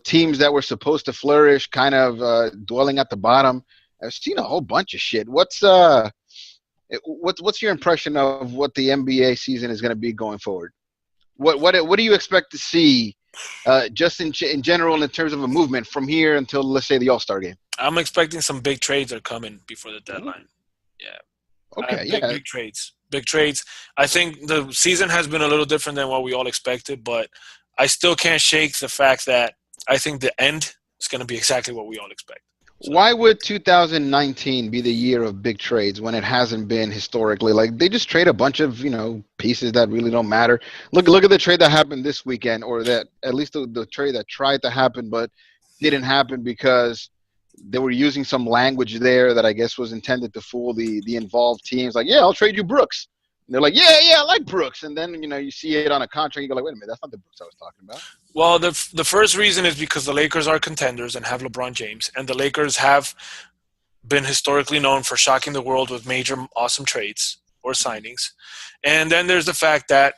teams that were supposed to flourish, kind of dwelling at the bottom. I've seen a whole bunch of shit. What's your impression of what the NBA season is going to be going forward? What do you expect to see, just in general, in terms of a movement from here until, let's say, the All Star game? I'm expecting some big trades are coming before the Ooh, deadline. Yeah, I okay, have big, yeah. big trades. Big trades. I think the season has been a little different than what we all expected, but I still can't shake the fact that I think the end is going to be exactly what we all expect. So. Why would 2019 be the year of big trades when it hasn't been historically? Like they just trade a bunch of pieces that really don't matter. Look at the trade that happened this weekend, or that at least the trade that tried to happen but didn't happen because they were using some language there that I guess was intended to fool the involved teams. Like, yeah, I'll trade you Brooks. And they're like, yeah, I like Brooks. And then you see it on a contract. You go like, wait a minute, that's not the Brooks I was talking about. Well, the first reason is because the Lakers are contenders and have LeBron James, and the Lakers have been historically known for shocking the world with major awesome trades or signings. And then there's the fact that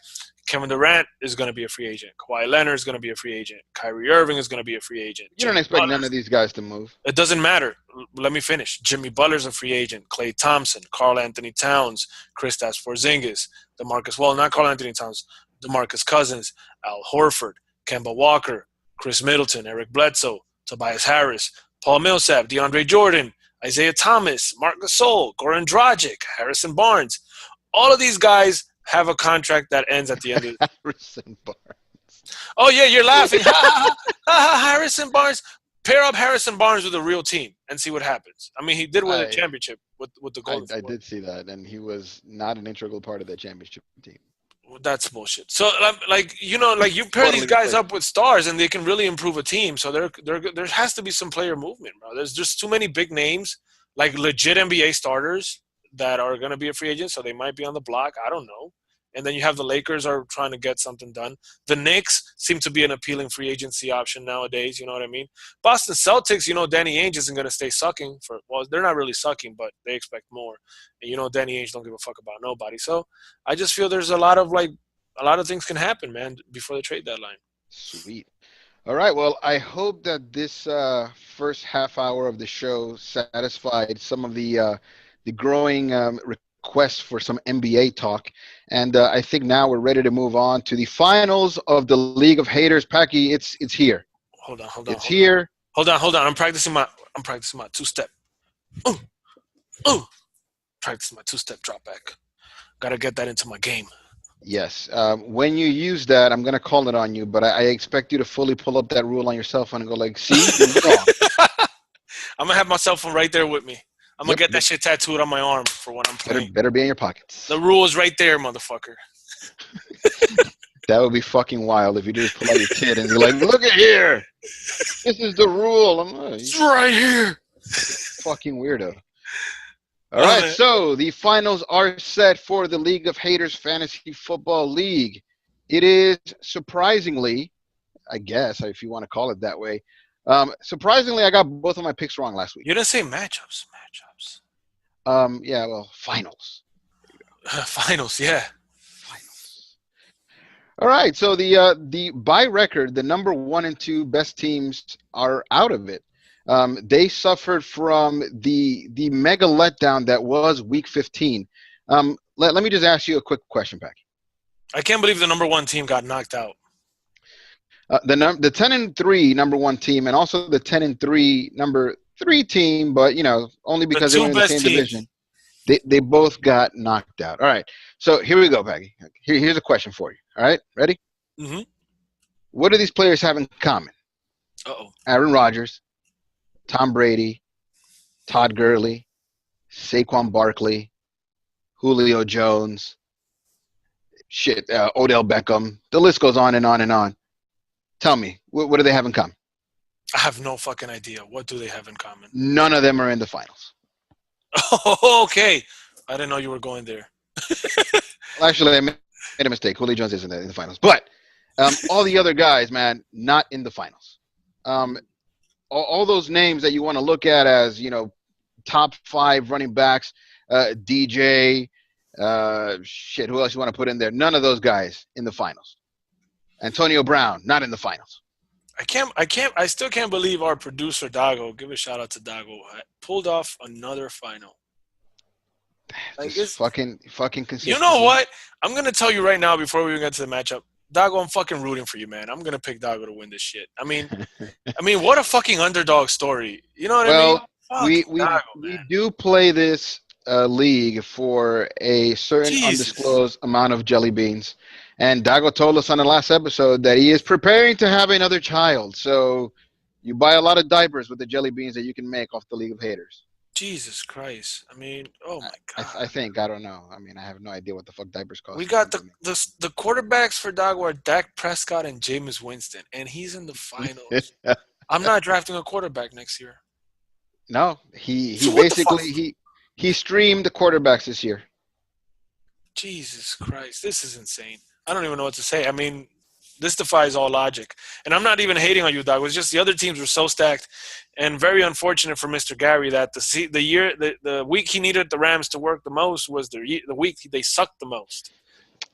Kevin Durant is going to be a free agent. Kawhi Leonard is going to be a free agent. Kyrie Irving is going to be a free agent. You don't Jimmy expect none Butler's of these guys to move. It doesn't matter. Let me finish. Jimmy Butler's a free agent. Klay Thompson, Karl Anthony Towns, Kristaps Porzingis, not Karl Anthony Towns, DeMarcus Cousins, Al Horford, Kemba Walker, Chris Middleton, Eric Bledsoe, Tobias Harris, Paul Millsap, DeAndre Jordan, Isaiah Thomas, Marc Gasol, Goran Dragic, Harrison Barnes. All of these guys have a contract that ends at the end of the Harrison Barnes. Oh, yeah, you're laughing. Ha, ha, ha, ha, Harrison Barnes. Pair up Harrison Barnes with a real team and see what happens. I mean, he did win a championship with the Golden State. I did see that, and he was not an integral part of that championship team. That's bullshit. So, you pair these Totally guys replaced. up with stars, and they can really improve a team. So there has to be some player movement, bro. There's just too many big names, like legit NBA starters that are going to be a free agent. So they might be on the block. I don't know. And then you have the Lakers are trying to get something done. The Knicks seem to be an appealing free agency option nowadays. You know what I mean? Boston Celtics, Danny Ainge isn't going to stay sucking for. Well, they're not really sucking, but they expect more. And Danny Ainge don't give a fuck about nobody. So I just feel there's a lot of things can happen, man, before the trade deadline. Sweet. All right. Well, I hope that this first half hour of the show satisfied some of the growing requests for some NBA talk, and I think now we're ready to move on to the finals of the League of Haters. Paki, it's here. Hold on. It's here. Hold on. I'm practicing my two-step. Ooh. Practicing my two-step drop back. Gotta get that into my game. Yes. When you use that, I'm gonna call it on you, but I expect you to fully pull up that rule on your cell phone and go like, "See, you're wrong." I'm gonna have my cell phone right there with me. I'm gonna get that Yep. shit tattooed on my arm for when I'm playing. Better be in your pockets. The rule is right there, motherfucker. That would be fucking wild if you just pull out your kid and you're like, "Look at here, this is the rule." I'm like, It's right here. fucking weirdo. All right, so the finals are set for the League of Haters Fantasy Football League. It is surprisingly, I guess, if you want to call it that way, surprisingly, I got both of my picks wrong last week. You didn't say matchups. Matchups. Yeah, well, finals. Finals, yeah. Finals. All right, so the by record, the number 1 and 2 best teams are out of it. They suffered from the mega letdown that was Week 15. Let me just ask you a quick question, Paki. I can't believe the number 1 team got knocked out. The 10-3 number 1 team, and also the 10-3 number 3 team, but only because they were in the same division. They both got knocked out. All right, so here we go, Paki. Here's a question for you. All right, ready? Mm-hmm. What do these players have in common? Uh-oh. Aaron Rodgers, Tom Brady, Todd Gurley, Saquon Barkley, Julio Jones, Odell Beckham. The list goes on and on and on. Tell me, what do they have in common? I have no fucking idea. What do they have in common? None of them are in the finals. Oh, okay. I didn't know you were going there. Well, actually, I made a mistake. Julio Jones isn't in the finals. But all the other guys, man, not in the finals. All those names that you want to look at as, top 5 running backs, DJ, who else you want to put in there? None of those guys in the finals. Antonio Brown, not in the finals. I still can't believe our producer, Dago, give a shout out to Dago, pulled off another final. Just fucking consistency. You know what? I'm going to tell you right now before we even get to the matchup. Dago, I'm fucking rooting for you, man. I'm going to pick Dago to win this shit. I mean, what a fucking underdog story. You know what I mean? We do play this league for a certain undisclosed amount of jelly beans. And Dago told us on the last episode that he is preparing to have another child. So you buy a lot of diapers with the jelly beans that you can make off the League of Haters. Jesus Christ. I mean, oh my God. I think. I don't know. I mean, I have no idea what the fuck diapers cost. We got the quarterbacks for Dago are Dak Prescott and Jameis Winston. And he's in the finals. I'm not drafting a quarterback next year. No. He basically he streamed the quarterbacks this year. Jesus Christ. This is insane. I don't even know what to say. I mean, this defies all logic. And I'm not even hating on you, Doug. It was just the other teams were so stacked, and very unfortunate for Mr. Gary that the week he needed the Rams to work the most was the week they sucked the most.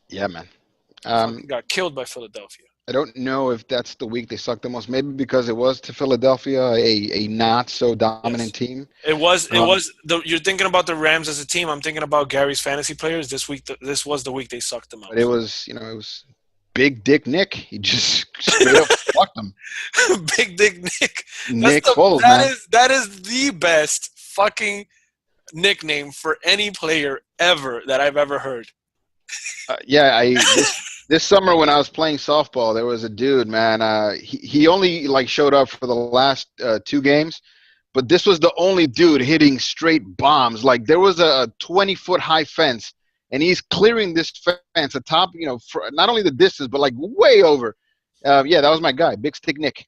Yeah, man. Got killed by Philadelphia. I don't know if that's the week they sucked the most. Maybe because it was to Philadelphia, a not so dominant team. It was. You're thinking about the Rams as a team. I'm thinking about Gary's fantasy players. This was the week they sucked the most. But it was Big Dick Nick. He just straight up fucked them. Big Dick Nick. Nick Foles, man. That is the best fucking nickname for any player ever that I've ever heard. This summer when I was playing softball, there was a dude, man. He only showed up for the last 2 games, but this was the only dude hitting straight bombs. Like there was a 20-foot high fence, and he's clearing this fence atop, for not only the distance but way over. That was my guy, Big Stick Nick.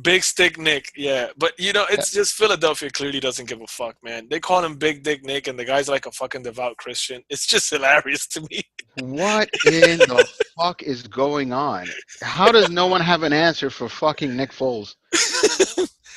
Big Stick Nick, yeah. But, it's just Philadelphia clearly doesn't give a fuck, man. They call him Big Dick Nick, and the guy's like a fucking devout Christian. It's just hilarious to me. What in the fuck is going on? How does no one have an answer for fucking Nick Foles?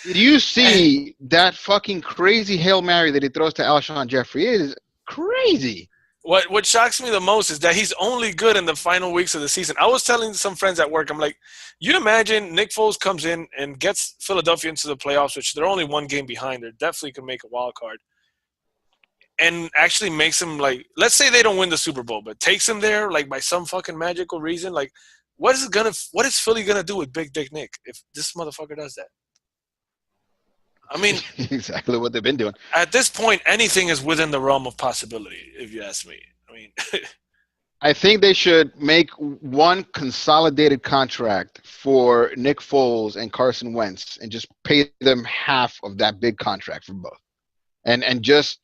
Did you see that fucking crazy Hail Mary that he throws to Alshon Jeffrey? It is crazy. What shocks me the most is that he's only good in the final weeks of the season. I was telling some friends at work, I'm like, you'd imagine Nick Foles comes in and gets Philadelphia into the playoffs, which they're only 1 game behind. They definitely could make a wild card. And actually makes him let's say they don't win the Super Bowl, but takes him there by some fucking magical reason. What is Philly gonna do with Big Dick Nick if this motherfucker does that? I mean, exactly what they've been doing. At this point, anything is within the realm of possibility, if you ask me. I mean, I think they should make one consolidated contract for Nick Foles and Carson Wentz and just pay them half of that big contract for both. And just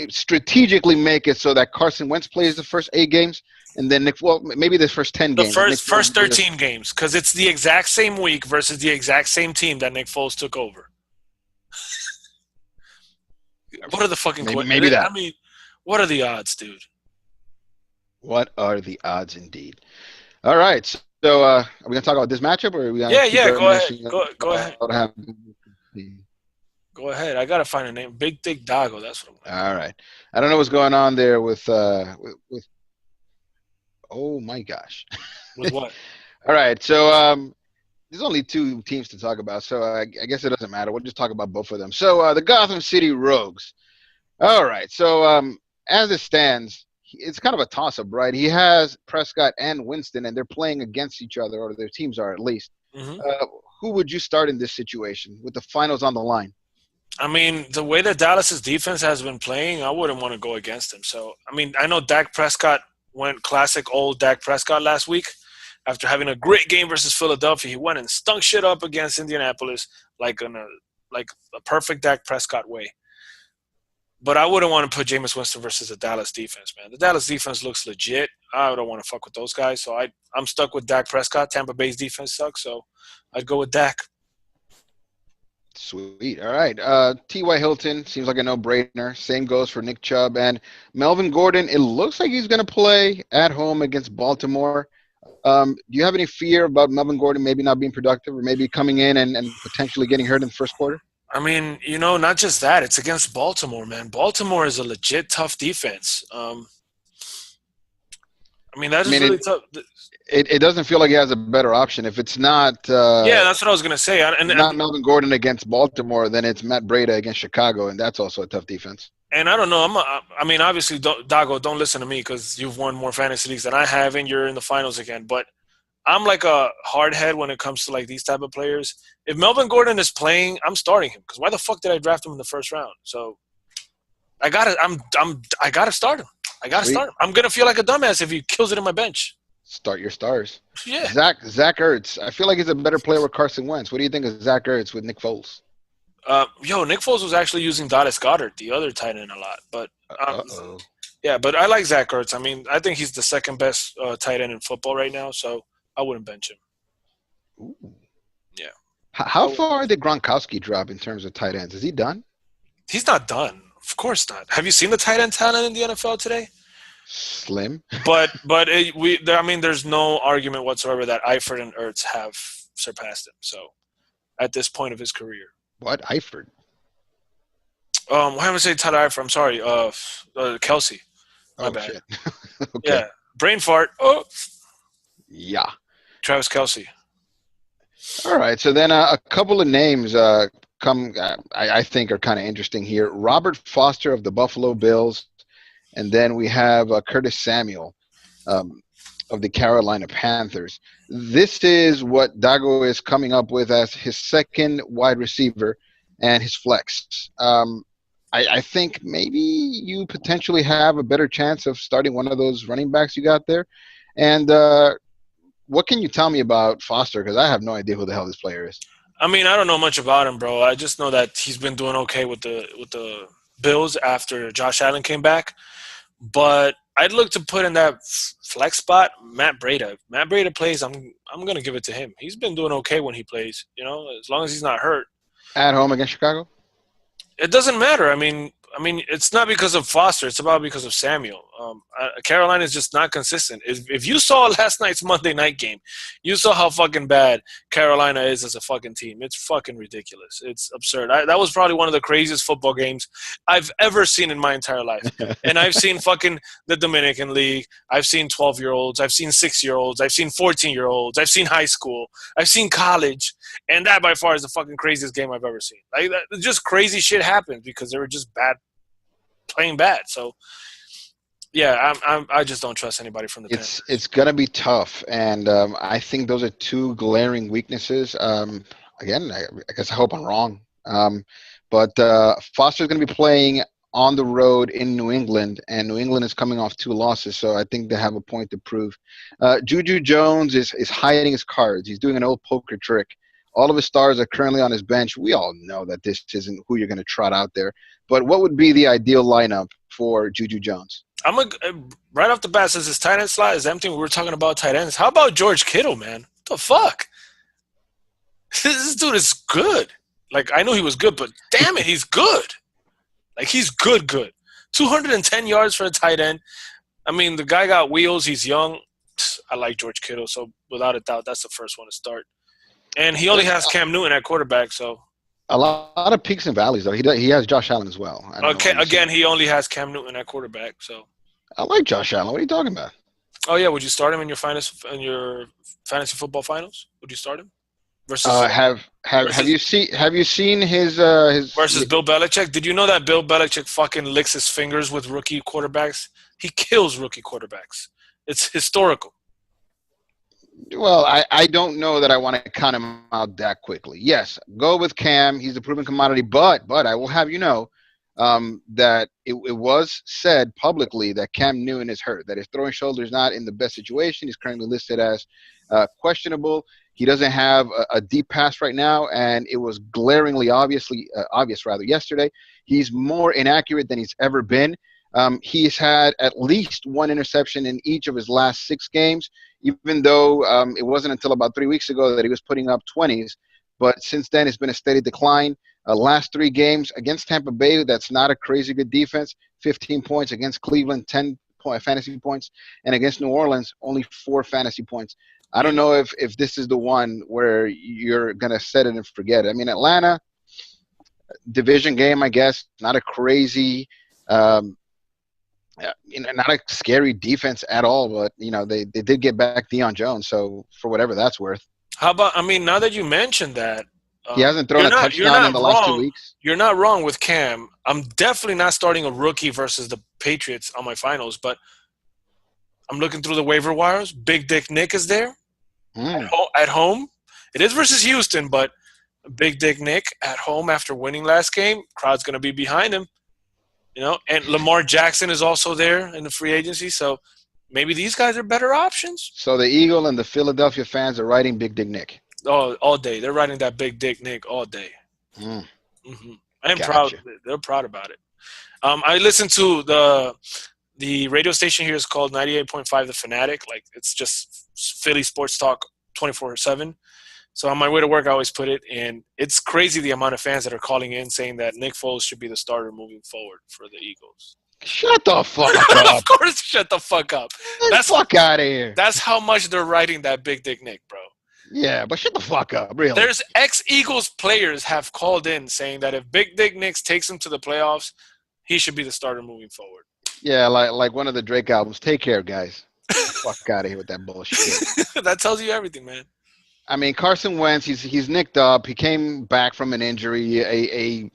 strategically make it so that Carson Wentz plays the first 8 games and then maybe the first 10 games. The first 13 games, because it's the exact same week versus the exact same team that Nick Foles took over. What are the fucking? Maybe I that. mean, what are the odds, dude? What are the odds, indeed? All right. So, are we gonna talk about this matchup, or are we gonna Yeah, keep yeah. Go ahead. reminiscing Go ahead. about how? Go ahead. I gotta find a name. Big Dick Dago. That's what I'm gonna All right. I don't know what's going on there with oh my gosh. with what? All right. So there's only two teams to talk about, so I guess it doesn't matter. We'll just talk about both of them. So the Gotham City Rogues. All right. So as it stands, it's kind of a toss-up, right? He has Prescott and Winston, and they're playing against each other, or their teams are at least. Hmm. Who would you start in this situation with the finals on the line? I mean, the way that Dallas's defense has been playing, I wouldn't want to go against him. So, I mean, I know Dak Prescott went classic old Dak Prescott last week after having a great game versus Philadelphia. He went and stunk shit up against Indianapolis like a perfect Dak Prescott way. But I wouldn't want to put Jameis Winston versus the Dallas defense, man. The Dallas defense looks legit. I don't want to fuck with those guys. So I'm stuck with Dak Prescott. Tampa Bay's defense sucks, so I'd go with Dak. Sweet. All right. T.Y. Hilton seems like a no-brainer. Same goes for Nick Chubb and Melvin Gordon. It looks like he's going to play at home against Baltimore. Do you have any fear about Melvin Gordon maybe not being productive or maybe coming in and potentially getting hurt in the first quarter? I mean, not just that. It's against Baltimore, man. Baltimore is a legit tough defense. I mean, that I is mean, really tough. it doesn't feel like he has a better option. If it's not Yeah, that's what I was gonna say. not Melvin Gordon against Baltimore, then it's Matt Breida against Chicago, and that's also a tough defense. And I don't know. I mean, obviously, Dago, don't listen to me because you've won more fantasy leagues than I have, and you're in the finals again. But I'm like a hard head when it comes to like these type of players. If Melvin Gordon is playing, I'm starting him because why the fuck did I draft him in the first round? So I gotta start him. I gotta Sweet. start him. I'm gonna feel like a dumbass if he kills it in my bench. Start your stars. Yeah. Zach Ertz. I feel like he's a better player with Carson Wentz. What do you think of Zach Ertz with Nick Foles? Nick Foles was actually using Dallas Goddard, the other tight end, a lot. But Uh-oh. yeah, but I like Zach Ertz. I mean, I think he's the second best tight end in football right now, so I wouldn't bench him. Ooh. Yeah. How far did Gronkowski drop in terms of tight ends? Is he done? He's not done. Of course not. Have you seen the tight end talent in the NFL today? Slim. But I mean, there's no argument whatsoever that Eifert and Ertz have surpassed him. So at this point of his career, What? Eifert? why am I saying Tyler Eifert? I'm sorry. Kelsey. My Oh, bad. shit. Okay. Yeah. Brain fart. Oh, Yeah. Travis Kelsey. All right. So then a couple of names I think are kind of interesting here. Robert Foster of the Buffalo Bills. And then we have Curtis Samuel of the Carolina Panthers. This is what Dago is coming up with as his second wide receiver and his flex. I think maybe you potentially have a better chance of starting one of those running backs you got there. And what can you tell me about Foster? Because I have no idea who the hell this player is. I mean, I don't know much about him, bro. I just know that he's been doing okay with the Bills after Josh Allen came back. But I'd look to put in that flex spot Matt Breida. If Matt Breida plays, I'm gonna give it to him. He's been doing okay when he plays. As long as he's not hurt. At home against Chicago? It doesn't matter. I mean, it's not because of Foster. It's about because of Samuel. Carolina is just not consistent. If you saw last night's Monday night game, you saw how fucking bad Carolina is as a fucking team. It's fucking ridiculous. It's absurd. That was probably one of the craziest football games I've ever seen in my entire life. And I've seen fucking the Dominican League. I've seen 12-year-olds. I've seen 6-year-olds. I've seen 14-year-olds. I've seen high school. I've seen college. And that by far is the fucking craziest game I've ever seen. Like, just crazy shit happens because they were just bad, playing bad. So, yeah, I just don't trust anybody from the Panthers. It's gonna be tough, and I think those are two glaring weaknesses. Again, I guess I hope I'm wrong. But Foster's gonna be playing on the road in New England, and New England is coming off 2 losses, so I think they have a point to prove. Juju Jones is hiding his cards. He's doing an old poker trick. All of his stars are currently on his bench. We all know that this isn't who you're going to trot out there. But what would be the ideal lineup for Juju Jones? Right off the bat, since his tight end slot is empty, we were talking about tight ends. How about George Kittle, man? What the fuck? This dude is good. Like, I knew he was good, but damn it, he's good. Like he's good, good. 210 yards for a tight end. I mean, the guy got wheels. He's young. I like George Kittle, so without a doubt, that's the first one to start. And he only There's has Cam Newton at quarterback, so a lot of peaks and valleys though. He has Josh Allen as well. I don't know why okay, you say again, that. he only has Cam Newton at quarterback. So, I like Josh Allen. What are you talking about? oh yeah, would you start him in your fantasy football finals? Would you start him versus Have versus you seen his versus Bill Belichick? Did you know that Bill Belichick fucking licks his fingers with rookie quarterbacks? He kills rookie quarterbacks. It's historical. Well, I don't know that I want to count him out that quickly. Yes, go with Cam. He's a proven commodity, but I will have you know that it was said publicly that Cam Newton is hurt, that his throwing shoulder is not in the best situation. He's currently listed as questionable. He doesn't have a deep pass right now, and it was glaringly obvious rather yesterday. He's more inaccurate than he's ever been. He's had at least one interception in each of his last 6 games, even though it wasn't until about 3 weeks ago that he was putting up 20s. But since then, it's been a steady decline. Last 3 games against Tampa Bay, that's not a crazy good defense. 15 points against Cleveland, 10 fantasy points, and against New Orleans, only 4 fantasy points. I You don't know, know if this is the one where you're gonna set it and forget it. I mean, Atlanta division game, I guess, not a crazy. Um, not a scary defense at all, but they did get back Deion Jones, so for whatever that's worth, how about? I mean, now that you mentioned that, he hasn't thrown you're a touchdown in not the last two wrong. weeks. You're not wrong with Cam. I'm definitely not starting a rookie versus the Patriots on my finals, but I'm looking through the waiver wires. Big Dick Nick is there Mm. at home. It is versus Houston, but Big Dick Nick at home after winning last game, crowd's going to be behind him. And Lamar Jackson is also there in the free agency, so maybe these guys are better options. So the Eagle and the Philadelphia fans are riding Big Dick Nick. Oh, all day they're riding that Big Dick Nick all day. Mm. hmm I am proud. Gotcha. They're proud about it. I listened to the radio station here is called 98.5 The Fanatic. Like it's just Philly sports talk 24/7. So on my way to work, I always put it, and it's crazy the amount of fans that are calling in saying that Nick Foles should be the starter moving forward for the Eagles. Shut the fuck Of up. course, shut the fuck up. Get the That's fuck out of here. that's how much they're writing that Big Dick Nick, bro. Yeah, but shut the fuck up, really. There's ex-Eagles players have called in saying that if Big Dick Nick takes him to the playoffs, he should be the starter moving forward. Yeah, like one of the Drake albums. Take care, guys. Get the fuck out of here with that bullshit. That tells you everything, man. I mean, Carson Wentz, he's nicked up. He came back from an injury, a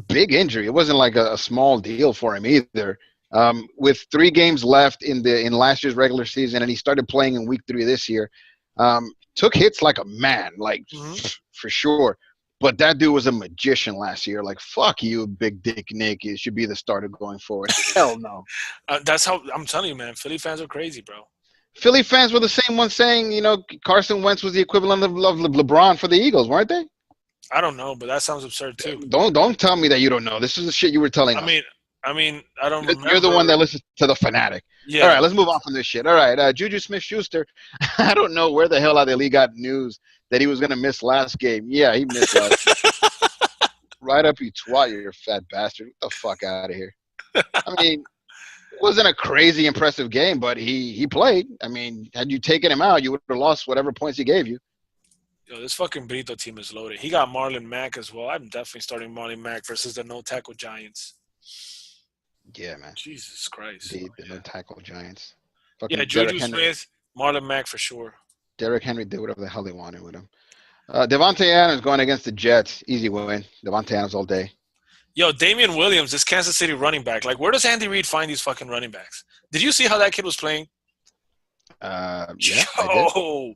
big injury. It wasn't like a small deal for him either. With 3 games left in last year's regular season, and he started playing in week 3 this year. Took hits like a man, like for sure. But that dude was a magician last year. Like, fuck you, Big Dick Nick. It should be the starter going forward. Hell no. That's how I'm telling you, man. Philly fans are crazy, bro. Philly fans were the same ones saying, Carson Wentz was the equivalent of LeBron for the Eagles, weren't they? I don't know, but that sounds absurd too. Don't tell me that you don't know. This is the shit you were telling us. I mean, I don't remember. You're the one that listens to the Fanatic. Yeah. All right, let's move on from this shit. All right, Juju Smith-Schuster. I don't know where the hell out the league got news that he was going to miss last game. Yeah, he missed last game. Right up, you twat, you fat bastard. Get the fuck out of here. I mean, it wasn't a crazy impressive game, but he played. I mean, had you taken him out, you would have lost whatever points he gave you. Yo, this fucking Brito team is loaded. He got Marlon Mack as well. I'm definitely starting Marlon Mack versus the no tackle Giants. Yeah, man. Jesus Christ. The no tackle Giants. Yeah, Fucking Juju Smith, Marlon Mack for sure. Derrick Henry did whatever the hell they wanted with him. Devontae Adams going against the Jets. Easy win. Devontae Adams all day. Yo, Damian Williams, this Kansas City running back. Like, where does Andy Reid find these fucking running backs? Did you see how that kid was playing? Yeah, Yo,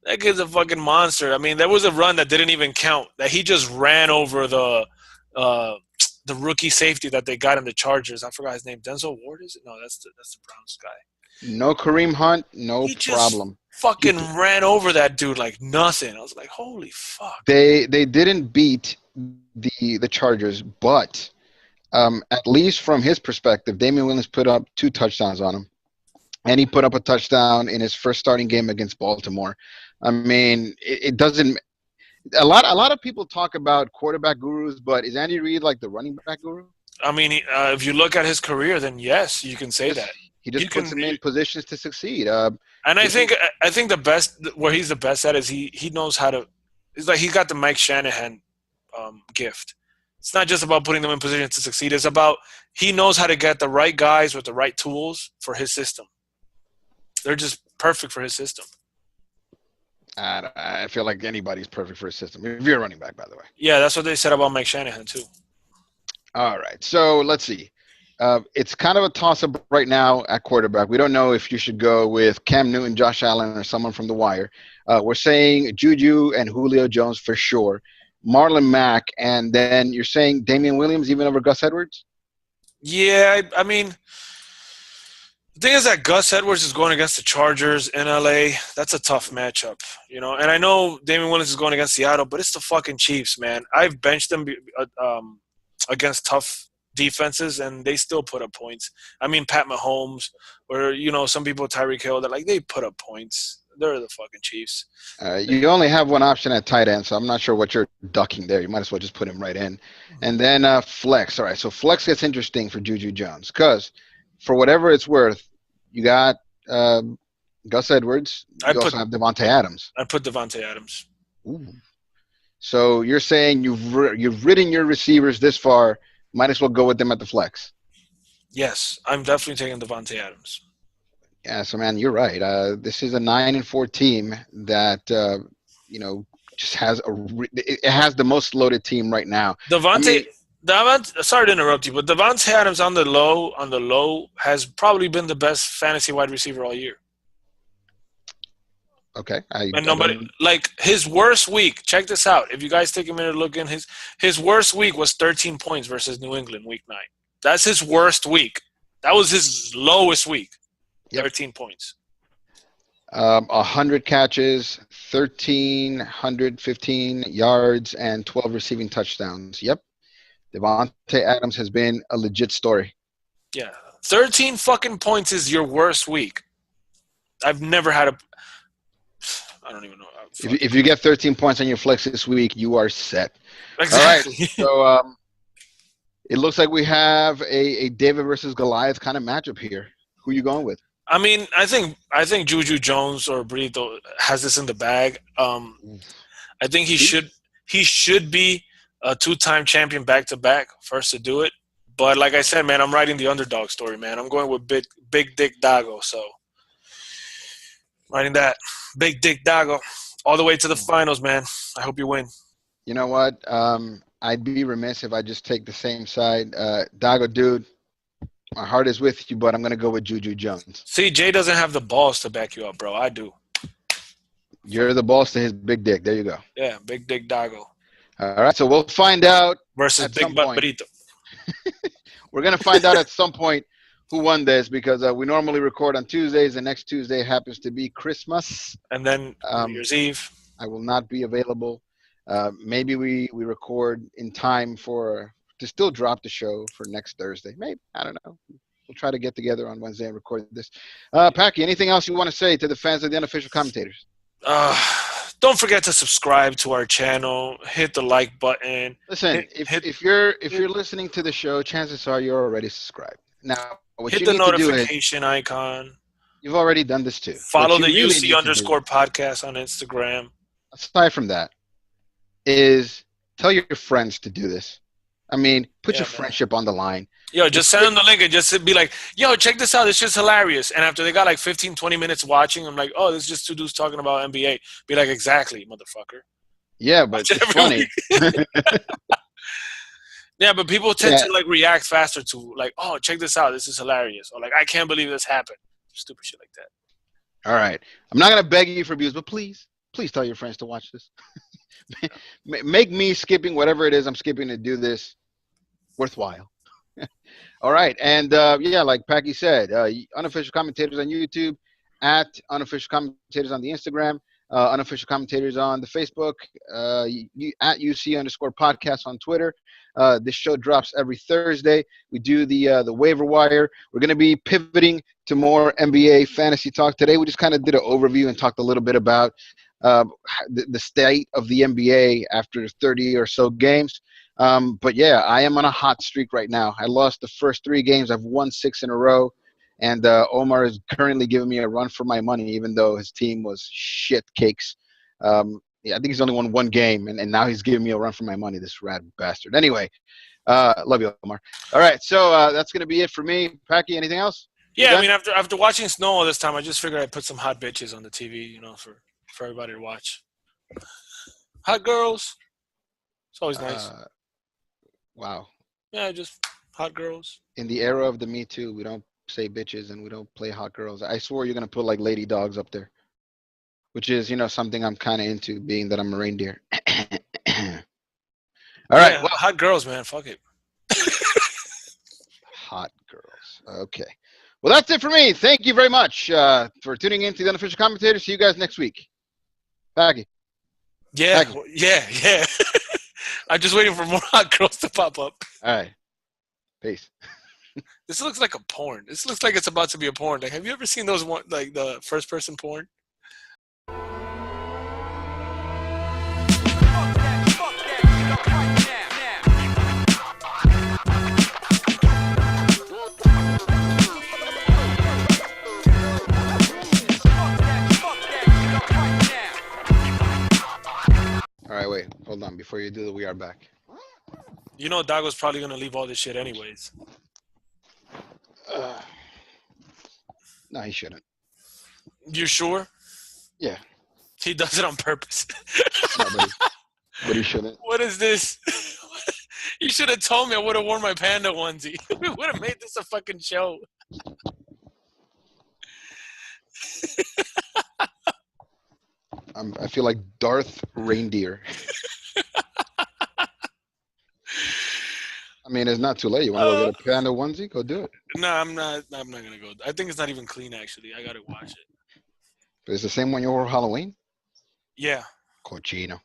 that kid's a fucking monster. I mean, there was a run that didn't even count. That he just ran over the rookie safety that they got in the Chargers. I forgot his name. Denzel Ward, is it? No, that's the Browns guy. No Kareem Hunt, no He problem. Just fucking ran over that dude like nothing. I was like, holy fuck. They didn't beat the Chargers, but at least from his perspective, Damian Williams put up 2 touchdowns on him, and he put up a touchdown in his first starting game against Baltimore. I mean, it doesn't. A lot of people talk about quarterback gurus, but is Andy Reid like the running back guru? I mean, if you look at his career, then yes, you can say that. He You just puts can, him in positions to succeed. and I This is think the best where he's the best at is he knows how to. It's like he got the Mike Shanahan gift. It's not just about putting them in position to succeed. It's about he knows how to get the right guys with the right tools for his system. They're just perfect for his system. I feel like anybody's perfect for a system. If you're a running back, by the way. Yeah, that's what they said about Mike Shanahan too. All right. So let's see. It's kind of a toss up right now at quarterback. We don't know if you should go with Cam Newton, Josh Allen, or someone from the wire. We're saying Juju and Julio Jones for sure. Marlon Mack, and then you're saying Damian Williams even over Gus Edwards? Yeah, I mean, the thing is that Gus Edwards is going against the Chargers in LA. That's a tough matchup, you know. And I know Damian Williams is going against Seattle, but it's the fucking Chiefs, man. I've benched them against tough defenses, and they still put up points. I mean, Pat Mahomes, or some people Tyreek Hill, they're like they put up points. They're the fucking Chiefs. You only have one option at tight end, so I'm not sure what you're ducking there. You might as well just put him right in. And then flex. All right, so flex gets interesting for Juju Jones because for whatever it's worth, you got Gus Edwards. You also have Devontae Adams. I put Devontae Adams. Ooh. So you're saying you've ridden your receivers this far. Might as well go with them at the flex. Yes, I'm definitely taking Devontae Adams. Yeah, so man, you're right. This is a 9-4 team that just has it has the most loaded team right now. Devontae, sorry to interrupt you, but Devontae Adams on the low has probably been the best fantasy wide receiver all year. Okay, and nobody like his worst week. Check this out. If you guys take a minute to look in his worst week was 13 points versus New England week 9. That's his worst week. That was his lowest week. 13 points. 100 catches, 1,315 yards, and 12 receiving touchdowns. Yep. Devontae Adams has been a legit story. Yeah. 13 fucking points is your worst week. I've never had a – I don't even know. If you get 13 points on your flex this week, you are set. Exactly. All right. So it looks like we have a David versus Goliath kind of matchup here. Who are you going with? I mean, I think Juju Jones or Burrito has this in the bag. I think he should be a 2-time champion back-to-back, first to do it. But like I said, man, I'm writing the underdog story, man. I'm going with Big Dick Dago. So writing that Big Dick Dago all the way to the finals, man. I hope you win. You know what? I'd be remiss if I just take the same side. Dago, dude. My heart is with you, but I'm going to go with Juju Jones. See, Jay doesn't have the balls to back you up, bro. I do. You're the boss to his big dick. There you go. Yeah, Big Dick Dago. All right, so we'll find out. Versus Big Butt Burrito. We're going to find out at some point who won this because we normally record on Tuesdays, and next Tuesday happens to be Christmas. And then New Year's Eve. I will not be available. Maybe we record in time to still drop the show for next Thursday. Maybe. I don't know. We'll try to get together on Wednesday and record this. Paki, anything else you want to say to the fans of the Unofficial Commentators? Don't forget to subscribe to our channel. Hit the like button. Listen, if you're listening to the show, chances are you're already subscried. Now, hit the notification icon. You've already done this too. Follow the UC_podcast on Instagram. Aside from that, is tell your friends to do this. I mean, put your friendship on the line. Yo, just send them the link and just be like, yo, check this out. It's just hilarious. And after they got like 15, 20 minutes watching, I'm like, oh, this is just two dudes talking about NBA. Be like, exactly, motherfucker. Yeah, but it's funny. Yeah, but people tend to like react faster to like, oh, check this out. This is hilarious. Or like, I can't believe this happened. Stupid shit like that. All right. I'm not going to beg you for views, but please tell your friends to watch this. Make me skipping whatever it is I'm skipping to do this worthwhile. All right. And, like Paki said, Unofficial Commentators on YouTube, at Unofficial Commentators on the Instagram, Unofficial Commentators on the Facebook, at UC_podcast on Twitter. This show drops every Thursday. We do the waiver wire. We're going to be pivoting to more NBA fantasy talk today. We just kind of did an overview and talked a little bit about uh, the state of the NBA after 30 or so games. But yeah, I am on a hot streak right now. I lost the first 3 games. I've won 6 in a row. And Omar is currently giving me a run for my money, even though his team was shit cakes. Yeah, I think he's only won 1 game, and now he's giving me a run for my money, this rat bastard. Anyway, love you, Omar. All right, so that's going to be it for me. Paki, anything else? You Yeah, I done? mean, after watching snow all this time, I just figured I'd put some hot bitches on the TV, for everybody to watch. Hot girls. It's always nice. Uh, wow. Yeah, just hot girls. In the era of the Me Too, we don't say bitches and we don't play hot girls. I swore you're going to put like lady dogs up there, which is, something I'm kind of into, being that I'm a reindeer. All right. Yeah, Well, hot girls, man. Fuck it. hot girls. Okay. Well, that's it for me. Thank you very much for tuning in to the Unofficial Commentator. See you guys next week. Paki. Yeah, Paki. yeah. I'm just waiting for more hot girls to pop up. All right. Peace. This looks like a porn. This looks like it's about to be a porn. Like, have you ever seen those like the first person porn? All right, wait. Hold on. Before you do the We Are Back. You know, Dago's probably gonna leave all this shit anyways. No, he shouldn't. You sure? Yeah. He does it on purpose. No, but he shouldn't. What is this? You should have told me. I would have worn my panda onesie. We would have made this a fucking show. I feel like Darth Reindeer. I mean, it's not too late. You want to go get a panda onesie? Go do it. No, I'm not. I'm not gonna go. I think it's not even clean. Actually, I gotta wash it. But it's the same one you wore Halloween? Yeah. Cochino.